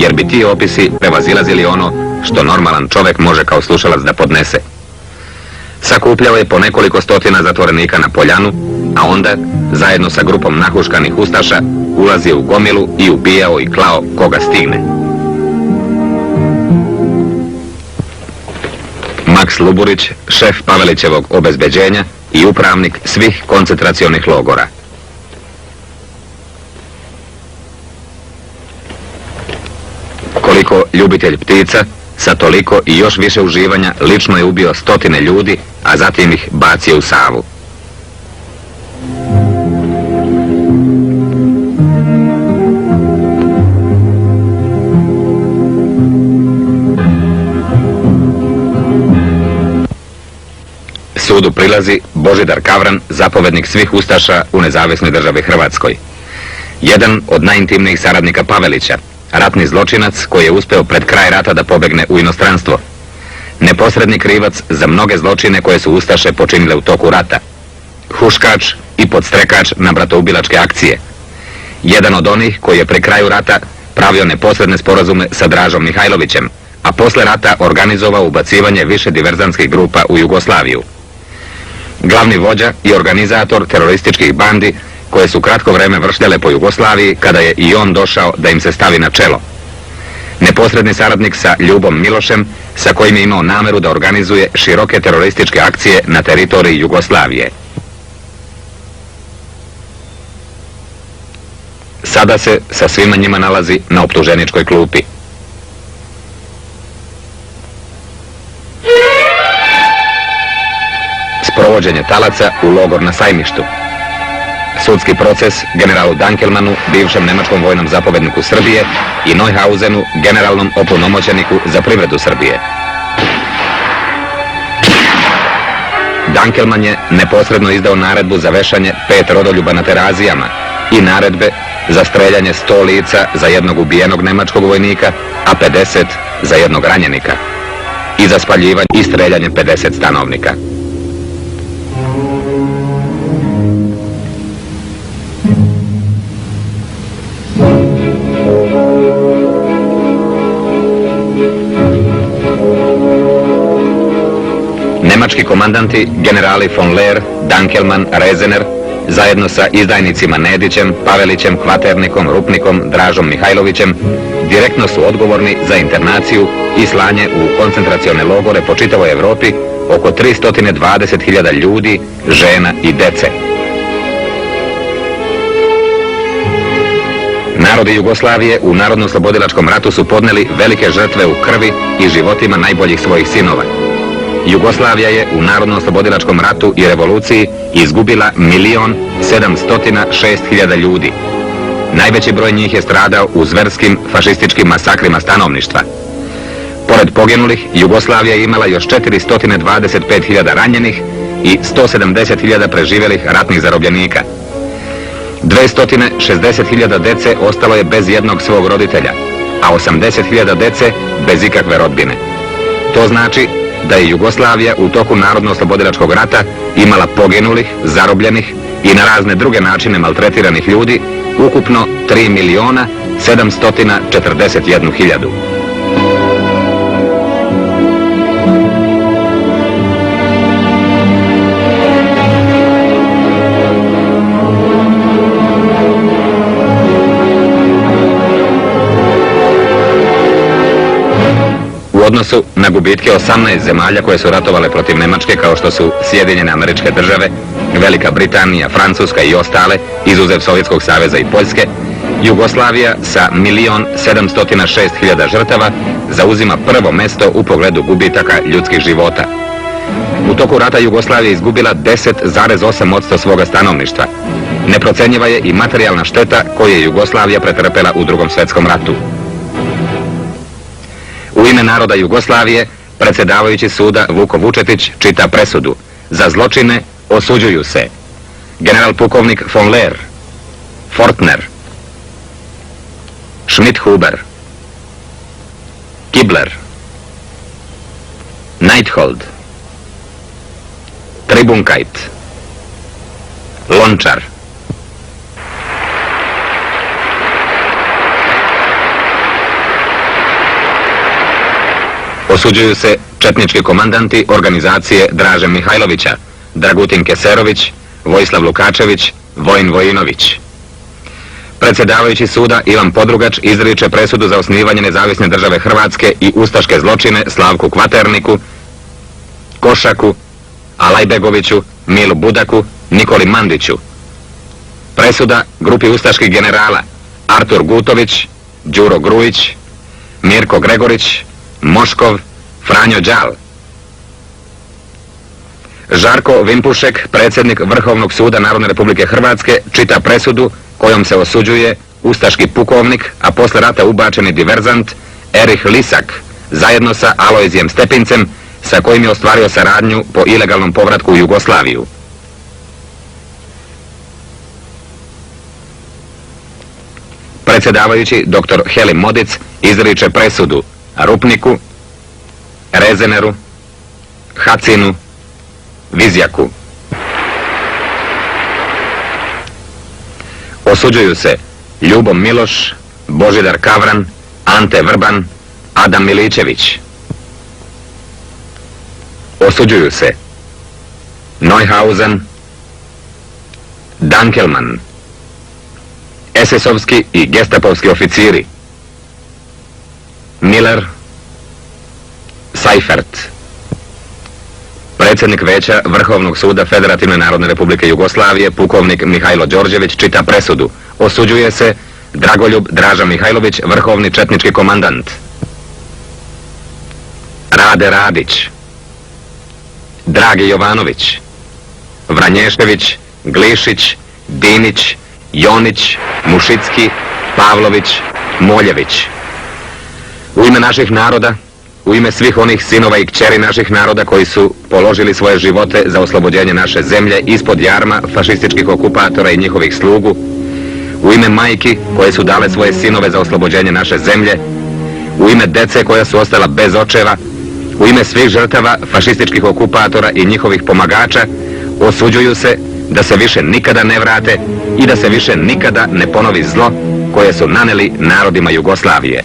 jer bi ti opisi prevazilazili ono što normalan čovjek može kao slušalac da podnese. Sakupljao je po nekoliko stotina zatvorenika na poljanu, a onda, zajedno sa grupom nahuškanih ustaša, ulazio u gomilu i ubijao i klao koga stigne. Maks Luburić, šef Pavelićevog obezbeđenja i upravnik svih koncentracionih logora. Koliko ljubitelj ptica, sa toliko i još više uživanja lično je ubio 100 ljudi, a zatim ih bacio u Savu. Sudu prilazi Božidar Kavran, zapovednik svih ustaša u nezavisnoj državi Hrvatskoj. Jedan od najintimnijih saradnika Pavelića, ratni zločinac koji je uspeo pred kraj rata da pobegne u inostranstvo. Neposredni krivac za mnoge zločine koje su ustaše počinile u toku rata. Huškač i podstrekač na bratoubilačke akcije. Jedan od onih koji je pri kraju rata pravio neposredne sporazume sa Dražom Mihajlovićem, a posle rata organizovao ubacivanje više diverzantskih grupa u Jugoslaviju. Glavni vođa i organizator terorističkih bandi koje su kratko vreme vršljale po Jugoslaviji kada je i on došao da im se stavi na čelo. Neposredni saradnik sa Ljubom Milošem, sa kojim je imao nameru da organizuje široke terorističke akcije na teritoriji Jugoslavije. Sada se sa svima njima nalazi na optuženičkoj klupi. Sprovođenje talaca u logor na Sajmištu. Sudski proces generalu Dankelmanu, bivšem nemačkom vojnom zapovedniku Srbije, i Neuhausenu, generalnom opunomoćeniku za privredu Srbije. Dankelman je neposredno izdao naredbu za vešanje 5 rodoljuba na Terazijama i naredbe za streljanje 100 lica za jednog ubijenog nemačkog vojnika, a 50 za jednog ranjenika, i za spaljivanje i streljanje 50 stanovnika. Nemački komandanti, generali von Leer, Dankelman, Rezener, zajedno sa izdajnicima Nedićem, Pavelićem, Kvaternikom, Rupnikom, Dražom Mihajlovićem, direktno su odgovorni za internaciju i slanje u koncentracione logore po čitavoj Evropi oko 320.000 ljudi, žena i dece. Narodi Jugoslavije u Narodno-oslobodilačkom ratu su podneli velike žrtve u krvi i životima najboljih svojih sinova. Jugoslavija je u Narodno-oslobodilačkom ratu i revoluciji izgubila 1.706.000 ljudi. Najveći broj njih je stradao u zverskim fašističkim masakrima stanovništva. Pored poginulih, Jugoslavija je imala još 425.000 ranjenih i 170.000 preživjelih ratnih zarobljenika. 260.000 dece ostalo je bez jednog svog roditelja, a 80.000 dece bez ikakve rodbine. To znači da je Jugoslavija u toku Narodno-oslobodilačkog rata imala poginulih, zarobljenih i na razne druge načine maltretiranih ljudi ukupno 3.741.000. U odnosu na gubitke 18 zemalja koje su ratovale protiv Nemačke, kao što su Sjedinjene Američke Države, Velika Britanija, Francuska i ostale, izuzev Sovjetskog saveza i Poljske, Jugoslavija sa 1.706.000 žrtava zauzima prvo mesto u pogledu gubitaka ljudskih života. U toku rata Jugoslavija je izgubila 10,8% svoga stanovništva. Neprocenjiva je i materijalna šteta koju je Jugoslavija pretrpela u Drugom svjetskom ratu. U ime naroda Jugoslavije, predsjedavajući suda Vuko Vučetić čita presudu. Za zločine osuđuju se general pukovnik von Lehr, Fortner, Schmidt-Huber, Kibler, Neithold, Tribunkait, Lončar. Osuđuju se četnički komandanti organizacije Draže Mihajlovića, Dragutin Keserović, Vojislav Lukačević, Vojin Vojinović. Predsjedavajući suda Ivan Podrugač izriče presudu za osnivanje nezavisne države Hrvatske i ustaške zločine Slavku Kvaterniku, Košaku, Alajbegoviću, Milu Budaku, Nikoli Mandiću. Presuda grupi ustaških generala Artur Gutović, Đuro Grujić, Mirko Gregorić, Moškov, Franjo Đal. Žarko Vimpušek, predsjednik Vrhovnog suda Narodne Republike Hrvatske, čita presudu kojom se osuđuje ustaški pukovnik, a posle rata ubačeni diverzant Erich Lisak, zajedno sa Alojzijem Stepincem, sa kojim je ostvario saradnju po ilegalnom povratku u Jugoslaviju. Predsjedavajući dr. Heli Modic izriče presudu Rupniku, Rezeneru, Hacinu, Vizjaku. Osuđuju se Ljubo Miloš, Božidar Kavran, Ante Vrban, Adam Miličević. Osuđuju se Neuhausen, Dankelman, SS-ovski i gestapovski oficiri, Miller, Seifert. Predsjednik Veća Vrhovnog suda Federativne Narodne Republike Jugoslavije, pukovnik Mihajlo Đorđević, čita presudu. Osuđuje se Dragoljub Draža Mihajlović, vrhovni četnički komandant. Rade Radić, Dragi Jovanović, Vranješević, Glišić, Dinić, Jonić, Mušicki, Pavlović, Moljević. U ime naših naroda, u ime svih onih sinova i kćeri naših naroda koji su položili svoje živote za oslobođenje naše zemlje ispod jarma fašističkih okupatora i njihovih slugu, u ime majki koje su dale svoje sinove za oslobođenje naše zemlje, u ime dece koja su ostala bez očeva, u ime svih žrtava fašističkih okupatora i njihovih pomagača, osuđuju se da se više nikada ne vrate i da se više nikada ne ponovi zlo koje su naneli narodima Jugoslavije.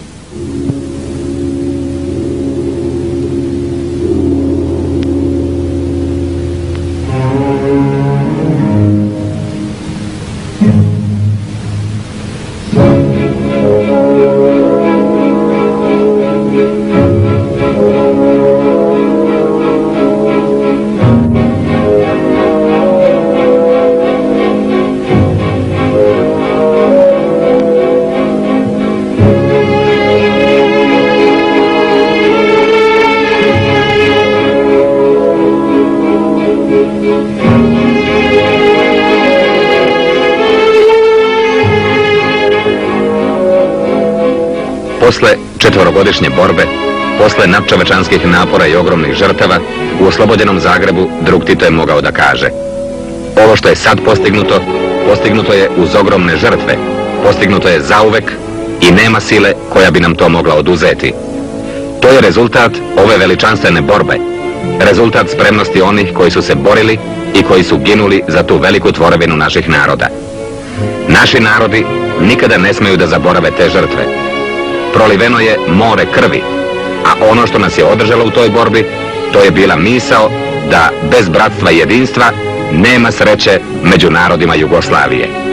Posle četvorogodišnje borbe, posle nadčovečanskih napora i ogromnih žrtava, u oslobođenom Zagrebu drug Tito je mogao da kaže: ovo što je sad postignuto, postignuto je uz ogromne žrtve, postignuto je zauvek i nema sile koja bi nam to mogla oduzeti. To je rezultat ove veličanstvene borbe, rezultat spremnosti onih koji su se borili i koji su ginuli za tu veliku tvorevinu naših naroda. Naši narodi nikada ne smeju da zaborave te žrtve. Proliveno je more krvi, a ono što nas je održalo u toj borbi, to je bila misao da bez bratstva i jedinstva nema sreće među narodima Jugoslavije.